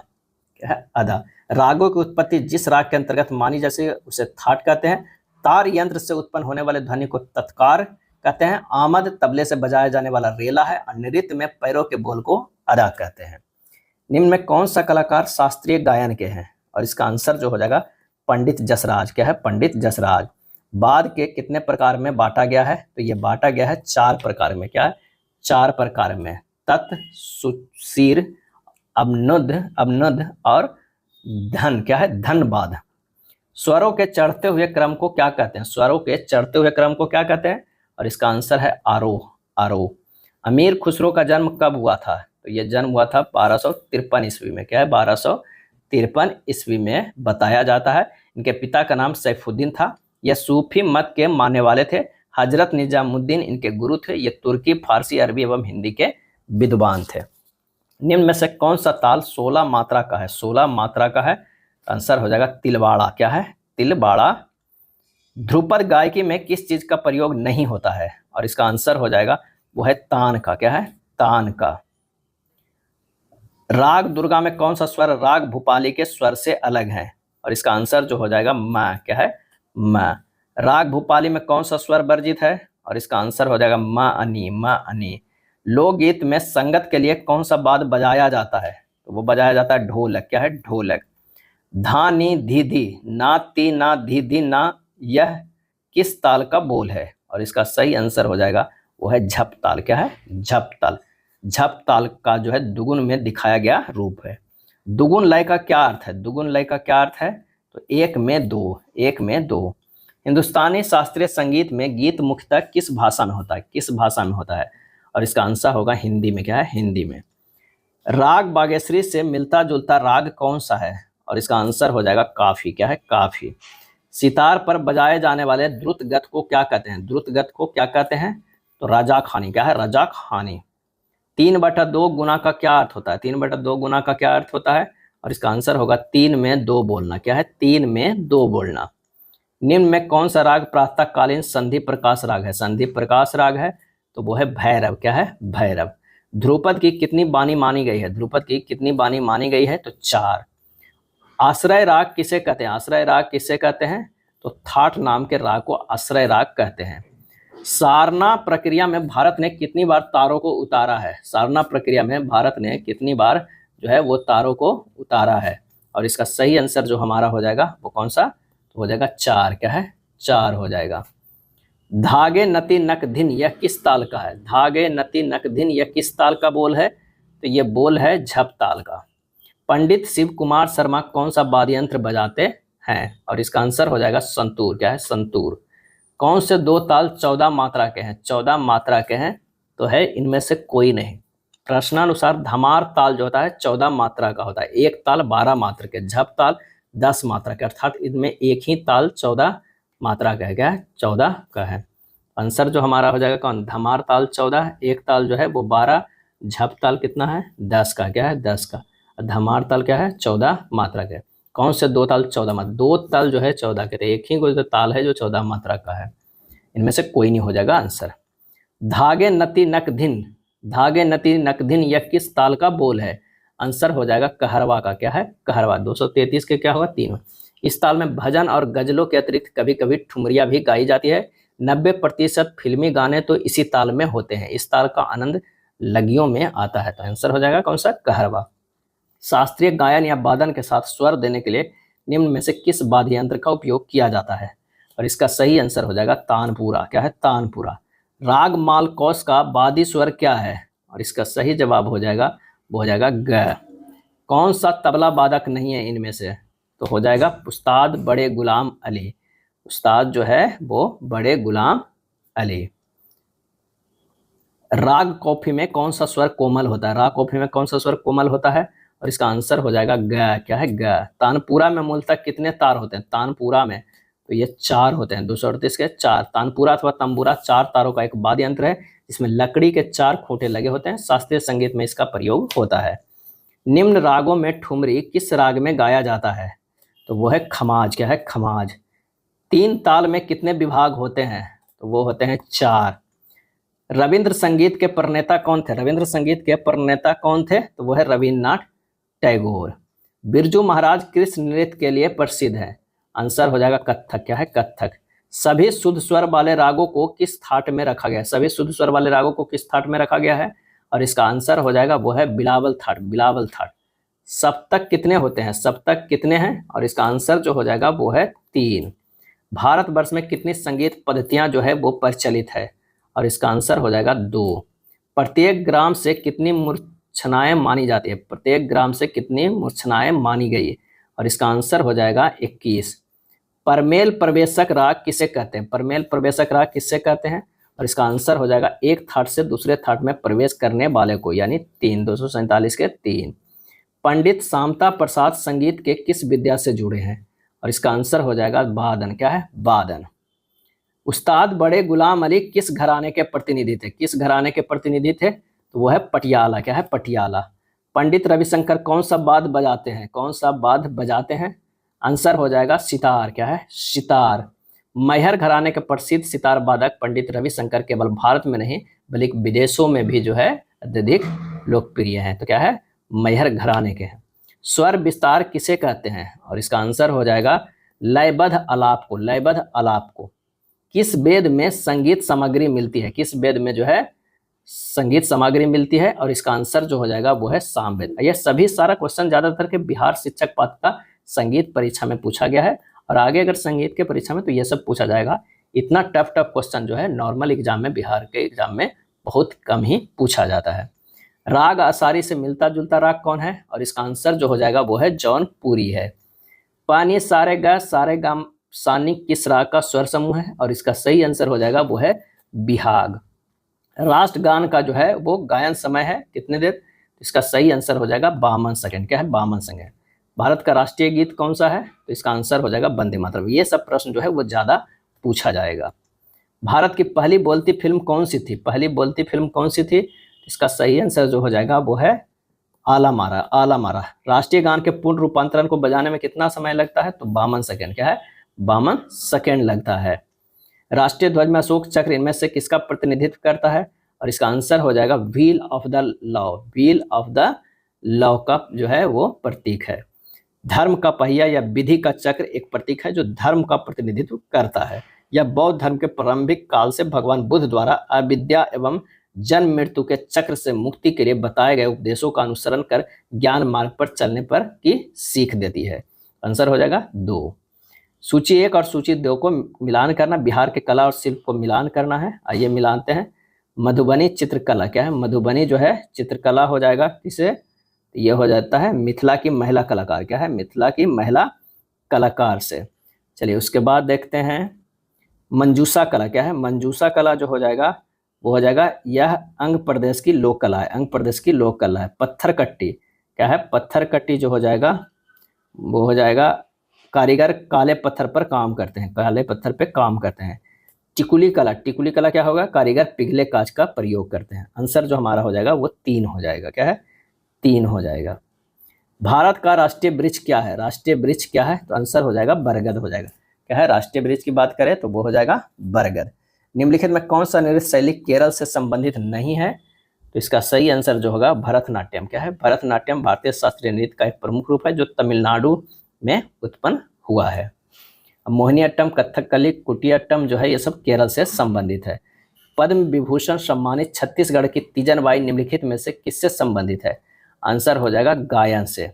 क्या है? अदा। रागों की उत्पत्ति जिस राग के अंतर्गत मानी जैसे उसे थाट कहते हैं। तार यंत्र से उत्पन्न होने वाले ध्वनि को तत्कार कहते हैं। आमद तबले से बजाया जाने वाला रेला है और नृत्य में पैरों के बोल को अदा कहते हैं। निम्न में कौन सा कलाकार शास्त्रीय गायन के हैं? और इसका आंसर जो हो जाएगा पंडित जसराज। क्या है? पंडित जसराज। बाद के कितने प्रकार में बांटा गया है? तो ये बांटा गया है 4 प्रकार में। क्या है? 4 प्रकार में। तत्, सुशीर, अवनुद और धन। क्या है? धनबाद। स्वरों के चढ़ते हुए क्रम को क्या कहते हैं? स्वरों के चढ़ते हुए क्रम को क्या कहते हैं? और इसका आंसर है आरोह। आरोह। अमीर खुसरो का जन्म कब हुआ था? तो यह जन्म हुआ था 1253 ईस्वी में। क्या है? 1253 ईस्वी में बताया जाता है। इनके पिता का नाम सैफुद्दीन था। यह सूफी मत के मानने वाले थे। हजरत निजामुद्दीन इनके गुरु थे। ये तुर्की, फारसी, अरबी एवं हिंदी के विद्वान थे। निम्न में से कौन सा ताल 16 मात्रा का है? 16 मात्रा का है। आंसर हो जाएगा तिलवाड़ा। क्या है? तिलवाड़ा। ध्रुपद गायकी में किस चीज का प्रयोग नहीं होता है? और इसका आंसर हो जाएगा वो है तान का। क्या है? तान का। राग दुर्गा में कौन सा स्वर राग भूपाली के स्वर से अलग है? और इसका आंसर जो हो जाएगा म। क्या है? म। राग भूपाली में कौन सा स्वर वर्जित है? और इसका आंसर हो जाएगा म अनी। म अनी। लोकगीत में संगत के लिए कौन सा वाद्य बजाया जाता है? तो वो बजाया जाता है ढोलक। क्या है? ढोलक। धा नी धी धी ना ती ना धी धी ना यह किस ताल का बोल है? और इसका सही आंसर हो जाएगा वो है झप ताल। क्या है? झप ताल। झप ताल का जो है दुगुन में दिखाया गया रूप है। दुगुन लय का क्या अर्थ है? दुगुन लय का क्या अर्थ है? तो 1 में 2। 1 में 2। हिंदुस्तानी शास्त्रीय संगीत में गीत मुख्यतः किस भाषा में होता है? किस भाषा में होता है? और इसका आंसर होगा हिंदी में। क्या है? हिंदी में। राग बागेश्वरी से मिलता जुलता राग कौन सा है? और इसका आंसर हो जाएगा काफी। क्या है? काफी। सितार पर बजाए जाने वाले द्रुत गत को क्या कहते हैं? द्रुत गत को क्या कहते हैं? तो रजा खानी। क्या है? रजा खानी। 3/2 गुना का क्या अर्थ होता है? 3/2 गुना का क्या अर्थ होता है? और इसका आंसर होगा 3 में 2 बोलना। क्या है? 3 में 2 बोलना। निम्न में कौन सा राग प्रातःकालीन संधि प्रकाश राग है? संधि प्रकाश राग है तो वो है भैरव। क्या है? भैरव। ध्रुपद की कितनी बानी मानी गई है? ध्रुपद की कितनी बानी मानी गई है? तो 4। आश्रय राग किसे कहते हैं? आश्रय राग किसे कहते हैं? तो थाट नाम के राग को आश्रय राग कहते हैं। सारना प्रक्रिया में भारत ने कितनी बार तारों को उतारा है? सारना प्रक्रिया में भारत ने कितनी बार जो है वो तारों को उतारा है? और इसका सही आंसर जो हमारा हो जाएगा वो कौन सा? तो हो जाएगा 4। क्या है? 4 हो जाएगा। धागे नति नक धिन यह किस ताल का है? धागे नति नक धिन यह किस ताल का बोल है? तो ये बोल है झप ताल का। पंडित शिव कुमार शर्मा कौन सा वाद्य यंत्र बजाते हैं? और इसका आंसर हो जाएगा संतूर। क्या है? संतूर। कौन से 2 ताल 14 मात्रा के हैं? 14 मात्रा के हैं तो है इनमें से कोई नहीं। प्रश्नानुसार धमार ताल जो होता है 14 मात्रा का होता है। एक ताल 12 मात्रा के, झप ताल 10 मात्रा के, अर्थात इनमें एक ही ताल 14 मात्रा का है। क्या है? 14 का है। आंसर जो हमारा हो जाएगा कौन? धमार ताल 14, एक ताल जो है वो 12, झप ताल कितना है? 10 का। क्या है? 10 का। धमार ताल क्या है? 14 मात्रा के। कौन से 2 ताल 14 मात्रा? 2 ताल जो है 14 के थे, एक ही कोई ताल है जो 14 मात्रा का है। इनमें से कोई नहीं हो जाएगा आंसर। धागे नति नक धिन, धागे नति नक धिन यह किस ताल का बोल है? आंसर हो जाएगा कहरवा का। क्या है? कहरवा। 233 के क्या होगा? 3। इस ताल में भजन और गजलों के अतिरिक्त कभी कभी ठुमरिया भी गाई जाती है। 90% फिल्मी गाने तो इसी ताल में होते हैं। इस ताल का आनंद लगियों में आता है। तो आंसर हो जाएगा कौन सा? कहरवा। शास्त्रीय गायन या वादन के साथ स्वर देने के लिए निम्न में से किस वाद्य यंत्र का उपयोग किया जाता है? और इसका सही आंसर हो जाएगा तानपुरा। क्या है? तानपुरा। राग मालकोस का वादी स्वर क्या है? और इसका सही जवाब हो जाएगा वो हो जाएगा ग। कौन सा तबला वादक नहीं है इनमें से? तो हो जाएगा उस्ताद बड़े गुलाम अली। उस्ताद जो है वो बड़े गुलाम अली। राग कॉफी में कौन सा स्वर कोमल होता है? राग कॉफी में कौन सा स्वर कोमल होता है? और इसका आंसर हो जाएगा ग। क्या है? ग। तानपुरा में मूलतः कितने तार होते हैं? तानपुरा में तो ये 4 होते हैं। 238 के 4। तानपुरा अथवा तंबूरा 4 तारों का एक वाद्य यंत्र है जिसमें लकड़ी के 4 खूंटे लगे होते हैं। शास्त्रीय संगीत में इसका प्रयोग होता है। निम्न रागों में ठुमरी किस राग में गाया जाता है? तो वो है खमाज। क्या है? खमाज। 3 ताल में कितने विभाग होते हैं? तो वो होते हैं 4। रविंद्र संगीत के प्रणेता कौन थे? रविंद्र संगीत के प्रणेता कौन थे? तो वो है रविन्द्रनाथ टैगोर। बिरजू महाराज किस नृत्य के लिए प्रसिद्ध है? आंसर हो जाएगा कत्थक। क्या है? कत्थक। सभी शुद्ध स्वर वाले रागों को किस थाट में रखा गया है? सभी शुद्ध स्वर वाले रागों को किस थाट में रखा गया है? और इसका आंसर हो जाएगा वो है बिलावल थाट। बिलावल थाट। सप्तक कितने होते हैं? सप्तक कितने हैं? और इसका आंसर जो हो जाएगा वो है 3। भारतवर्ष में कितनी संगीत पद्धतियां जो है वो प्रचलित है? और इसका आंसर हो जाएगा 2। प्रत्येक ग्राम से कितनी मूर्छनाएं मानी जाती है? प्रत्येक ग्राम से कितनी मूर्छनाएं मानी गई? और इसका आंसर हो जाएगा 21। परमेल प्रवेशक राग किसे कहते हैं? परमेल प्रवेशक राग किसे कहते हैं? और इसका आंसर हो जाएगा एक थाट से दूसरे थाट में प्रवेश करने वाले को, यानी 3। 247 के 3। पंडित शामता प्रसाद संगीत के किस विद्या से जुड़े हैं? और इसका आंसर हो जाएगा वादन। क्या है? वादन। उस्ताद बड़े गुलाम अली किस घराने के प्रतिनिधि थे? किस घराने के प्रतिनिधि थे? तो वो है पटियाला। क्या है? पटियाला। पंडित रविशंकर कौन सा वाद्य बजाते हैं? कौन सा वाद्य बजाते हैं? आंसर हो जाएगा सितार। क्या है? सितार। मैहर घराने के प्रसिद्ध सितार वादक पंडित रविशंकर केवल भारत में नहीं बल्कि विदेशों में भी जो है अत्यधिक लोकप्रिय हैं। तो क्या है? मैहर घराने के हैं। स्वर विस्तार किसे कहते हैं? और इसका आंसर हो जाएगा लयबद्ध आलाप को। लयबद्ध आलाप को। किस वेद में संगीत सामग्री मिलती है? किस वेद में जो है संगीत सामग्री मिलती है? और इसका आंसर जो हो जाएगा वो है सामवेद। ये सभी सारा क्वेश्चन ज्यादातर के बिहार शिक्षक पात्रता संगीत परीक्षा में पूछा गया है। और आगे अगर संगीत के परीक्षा में तो ये सब पूछा जाएगा। इतना टफ क्वेश्चन जो है नॉर्मल एग्जाम में, बिहार के एग्जाम में बहुत कम ही पूछा जाता है। राग आसारी से मिलता जुलता राग कौन है? और इसका आंसर जो हो जाएगा वो है जौनपुरी है। पानी सारे गा सारे गाम सानी किस राग का स्वर समूह है? और इसका सही आंसर हो जाएगा वो है बिहाग। राष्ट्रगान का जो है वो गायन समय है कितने देर? इसका सही आंसर हो जाएगा 52 सेकंड। क्या है? 52 सेकंड। भारत का राष्ट्रीय गीत कौन सा है? तो इसका आंसर हो जाएगा वंदे मातरम। ये सब प्रश्न जो है वो ज्यादा पूछा जाएगा। भारत की पहली बोलती फिल्म कौन सी थी? पहली बोलती फिल्म कौन सी थी? इसका सही आंसर जो हो जाएगा वो है आला मारा, आला मारा। राष्ट्रीय गान के पूर्ण रूपांतरण को बजाने में कितना समय लगता है? तो 52 सेकंड। क्या है? 52 सेकंड लगता है। राष्ट्रीय ध्वज में अशोक चक्र इनमें से किसका प्रतिनिधित्व करता है? और इसका आंसर हो जाएगा wheel of the law. Wheel of the law का जो है वो प्रतीक है। धर्म का पहिया या विधि का चक्र एक प्रतीक है जो धर्म का प्रतिनिधित्व करता है। यह बौद्ध धर्म के प्रारंभिक काल से भगवान बुद्ध द्वारा अविद्या एवं जन्म मृत्यु के चक्र से मुक्ति के लिए बताए गए उपदेशों का अनुसरण कर ज्ञान मार्ग पर चलने पर की सीख देती है। आंसर हो जाएगा 2। सूची 1 और सूची 2 को मिलान करना, बिहार के कला और शिल्प को मिलान करना है। आइए मिलाते हैं। मधुबनी चित्रकला क्या है? मधुबनी जो है चित्रकला हो जाएगा किसे? ये हो जाता है मिथिला की महिला कलाकार। क्या है? मिथिला की महिला कलाकार से। चलिए उसके बाद देखते हैं मंजूषा कला। क्या है? मंजूषा कला जो हो जाएगा वो हो जाएगा यह अंग प्रदेश की लोक कला है। अंग प्रदेश की लोक कला है। पत्थर कट्टी क्या है? पत्थर कट्टी जो हो जाएगा वो हो जाएगा कारीगर काले पत्थर पर काम करते हैं, काले पत्थर पे काम करते हैं। टिकुली कला, टिकुली कला क्या होगा? कारीगर पिघले कांच का प्रयोग करते हैं। आंसर जो हमारा हो जाएगा वो 3 हो जाएगा। क्या है? 3 हो जाएगा। भारत का राष्ट्रीय वृक्ष क्या है? राष्ट्रीय वृक्ष क्या है? तो आंसर हो जाएगा बरगद हो जाएगा। क्या है? राष्ट्रीय वृक्ष की बात करें तो वो हो जाएगा बरगद। निम्नलिखित में कौन सा नृत्य शैली केरल से संबंधित नहीं है? तो इसका सही आंसर जो होगा भरतनाट्यम। क्या है? भरतनाट्यम भारतीय शास्त्रीय नृत्य का एक प्रमुख रूप है जो तमिलनाडु में उत्पन्न हुआ है। मोहिनीअट्टम, कथकली, कुटियाट्टम जो है ये सब केरल से संबंधित है। पद्म विभूषण सम्मानित छत्तीसगढ़ की तीजन बाई निम्नलिखित में से किससे संबंधित है? आंसर हो जाएगा गायन से।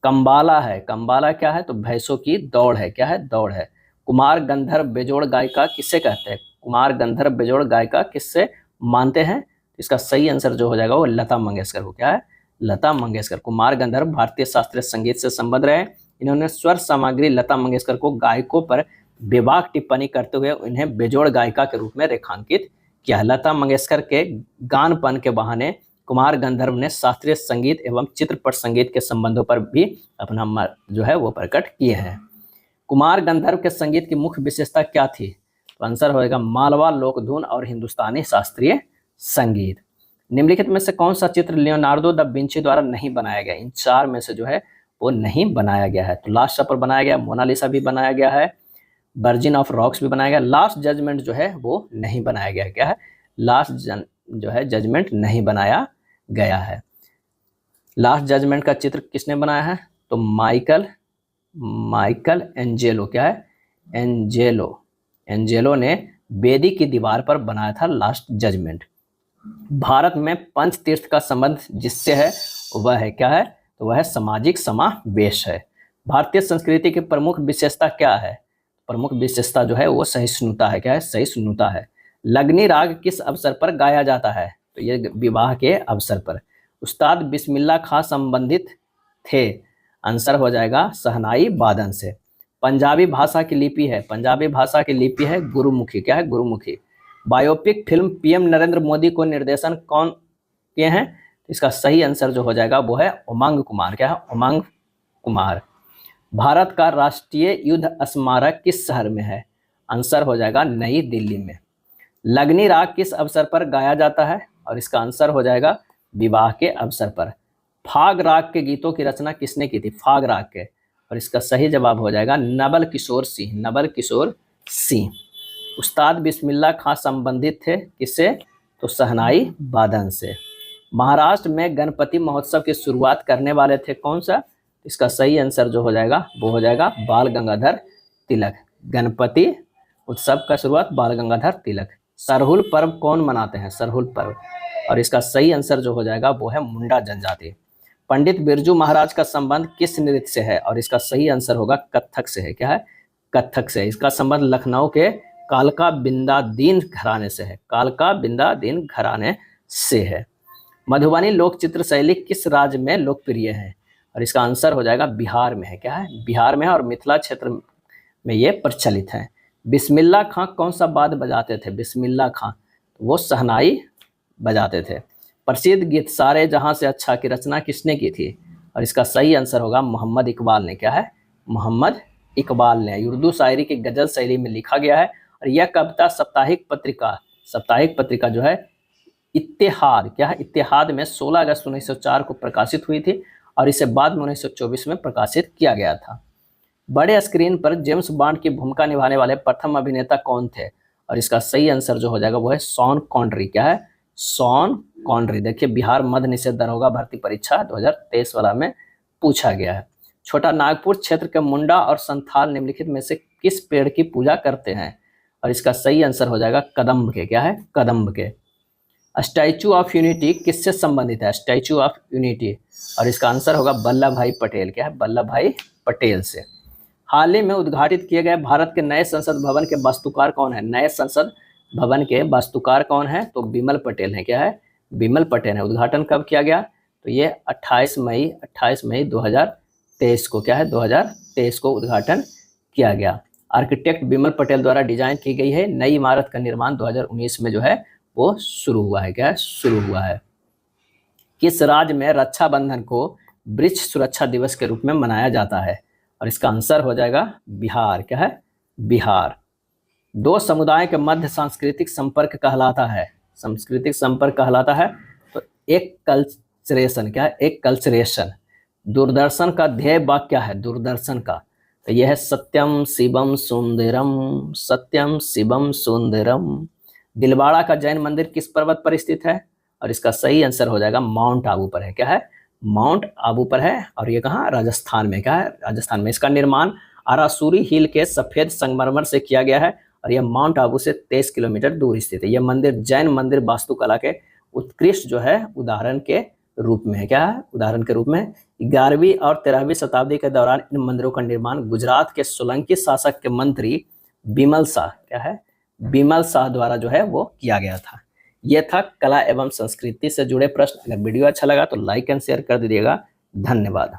कंबाला है, कंबाला क्या है? तो भैंसों की दौड़ है। क्या है? दौड़ है। कुमार गंधर्व बेजोड़ गायिका किससे कहते हैं? कुमार गंधर्व बेजोड़ गायिका किससे मानते हैं? इसका सही आंसर जो हो जाएगा वो लता मंगेशकर हो। क्या है? लता मंगेशकर। कुमार गंधर्व भारतीय शास्त्रीय संगीत से संबद्ध रहे। इन्होंने स्वर सामग्री लता मंगेशकर को गायकों पर बेबाक टिप्पणी करते हुए उन्हें बेजोड़ गायिका के रूप में रेखांकित किया। लता मंगेशकर के गानपन के बहाने कुमार गंधर्व ने शास्त्रीय संगीत एवं चित्रपट संगीत के संबंधों पर भी अपना जो है वो प्रकट किए हैं। कुमार गंधर्व के संगीत की मुख्य विशेषता क्या थी? तो आंसर होगा मालवा लोकधुन और हिंदुस्तानी शास्त्रीय संगीत। निम्नलिखित में से कौन सा चित्र लियोनार्डो दा विंची द्वारा नहीं बनाया गया? इन 4 में से जो है वो नहीं बनाया गया है। तो लास्ट सपर बनाया गया, मोनालिसा भी बनाया गया है, वर्जिन ऑफ रॉक्स भी बनाया गया, लास्ट जजमेंट जो है वो नहीं बनाया गया। क्या है? लास्ट जो है जजमेंट नहीं बनाया गया है। लास्ट जजमेंट का चित्र किसने बनाया है? तो माइकल एंजेलो। क्या है? एंजेलो ने बेदी की दीवार पर बनाया था लास्ट जजमेंट। भारत में पंच तीर्थ का संबंध जिससे है वह है क्या है? तो वह है सामाजिक समावेश है। भारतीय संस्कृति की प्रमुख विशेषता क्या है? प्रमुख विशेषता जो है वो सहिष्णुता है। क्या है? सहिष्णुता है। लगनी राग किस अवसर पर गाया जाता है? तो ये विवाह के अवसर पर। उस्ताद बिस्मिल्लाह खां संबंधित थे? आंसर हो जाएगा शहनाई वादन से। पंजाबी भाषा की लिपि है, पंजाबी भाषा की लिपि है गुरुमुखी। क्या है? Gurmukhi. Biopic film PM Narendra Modi को निर्देशन कौन किए हैं? इसका सही आंसर जो हो जाएगा वो है उमंग कुमार। क्या है? उमंग कुमार। भारत का राष्ट्रीय युद्ध स्मारक किस शहर में है? आंसर हो जाएगा नई दिल्ली में। लगनी राग किस अवसर पर गाया जाता है? और इसका आंसर हो जाएगा विवाह के अवसर पर। फाग राग के गीतों की रचना किसने की थी? फाग राग के। और इसका सही जवाब हो जाएगा नवल किशोर सिंह। नवल किशोर सिंह। उस्ताद बिस्मिल्लाह खां संबंधित थे किससे? तो शहनाई वादन से। महाराष्ट्र में गणपति महोत्सव की शुरुआत करने वाले थे कौन सा? इसका सही आंसर जो हो जाएगा वो हो जाएगा बाल गंगाधर तिलक। गणपति उत्सव का शुरुआत बाल गंगाधर तिलक। सरहुल पर्व कौन मनाते हैं? सरहुल पर्व। और इसका सही आंसर जो हो जाएगा वो है मुंडा जनजाति। पंडित बिरजू महाराज का संबंध किस नृत्य से है? और इसका सही आंसर होगा कथक से है। क्या है? कथक से। इसका संबंध लखनऊ के कालका बिंदादीन घराने से है। कालका बिंदादीन घराने से है। मधुबनी लोक चित्र शैली किस राज्य में लोकप्रिय है? और इसका आंसर हो जाएगा बिहार में है। क्या है? बिहार में है और मिथिला क्षेत्र में ये प्रचलित है। बिस्मिल्लाह खां कौन सा वाद्य बजाते थे? बिस्मिल्लाह खां वो शहनाई बजाते थे। प्रसिद्ध गीत सारे जहां से अच्छा की रचना किसने की थी? और इसका सही आंसर होगा मोहम्मद इकबाल ने। क्या है? मोहम्मद इकबाल ने। उर्दू शायरी की गजल शैली में लिखा गया है और यह कविता साप्ताहिक पत्रिका जो है इत्तेहाद क्या है? इत्तेहाद में 16 अगस्त 1904 को प्रकाशित हुई थी और इसे बाद में 1924 में प्रकाशित किया गया था। बड़े स्क्रीन पर जेम्स बॉन्ड की भूमिका निभाने वाले प्रथम अभिनेता कौन थे? और इसका सही आंसर जो हो जाएगा वो है शॉन कॉनरी। क्या है? Sean Connery. देखिए, बिहार मध्य निषेध दरोगा भर्ती परीक्षा 2023 वाला में पूछा गया है। छोटा नागपुर क्षेत्र के मुंडा और संथाल निम्नलिखित में से किस पेड़ की पूजा करते हैं? और इसका सही आंसर हो जाएगा कदम्ब के। क्या है? कदम्ब के। स्टैचू ऑफ यूनिटी किससे संबंधित है? स्टैचू ऑफ यूनिटी, और इसका आंसर होगा वल्लभ भाई पटेल। क्या है? वल्लभ भाई पटेल से। हाल ही में उद्घाटित किए गए भारत के नए संसद भवन के वास्तुकार कौन है? नए संसद भवन के वास्तुकार कौन है? तो बिमल पटेल है। क्या है? बिमल पटेल है। उद्घाटन कब किया गया? तो ये 28 मई 2023 को, क्या है, 2023 को उद्घाटन किया गया। आर्किटेक्ट बिमल पटेल द्वारा डिजाइन की गई है नई इमारत का निर्माण 2019 में जो है वो शुरू हुआ है। क्या है? शुरू हुआ है। किस राज्य में रक्षाबंधन को वृक्ष सुरक्षा दिवस के रूप में मनाया जाता है? और इसका आंसर हो जाएगा बिहार। क्या है? बिहार। दो समुदाय के मध्य सांस्कृतिक संपर्क कहलाता है। सांस्कृतिक संपर्क कहलाता है तो एक कल्चरेशन। क्या है? एक कल्चरेशन। दूरदर्शन का ध्येय वाक्य क्या है? दूरदर्शन का तो यह है सत्यम शिवम सुंदरम, सत्यम शिवम सुंदरम। दिलवाड़ा का जैन मंदिर किस पर्वत पर स्थित है? और इसका सही आंसर हो जाएगा माउंट आबू पर है। क्या है? माउंट आबू पर है। और ये कहाँ? राजस्थान में। क्या है? राजस्थान में। इसका निर्माण आरासूरी हिल के सफेद संगमरमर से किया गया है और यह माउंट आबू से 23 किलोमीटर दूर स्थित है। यह मंदिर जैन मंदिर वास्तुकला के उत्कृष्ट जो है उदाहरण के रूप में है। क्या है? उदाहरण के रूप में। 11वीं और 13वीं शताब्दी के दौरान इन मंदिरों का निर्माण गुजरात के सोलंकी शासक के मंत्री बिमल शाह, क्या है, बिमल शाह द्वारा जो है वो किया गया था। यह था कला एवं संस्कृति से जुड़े प्रश्न। अगर वीडियो अच्छा लगा तो लाइक एंड शेयर कर दीजिएगा। धन्यवाद।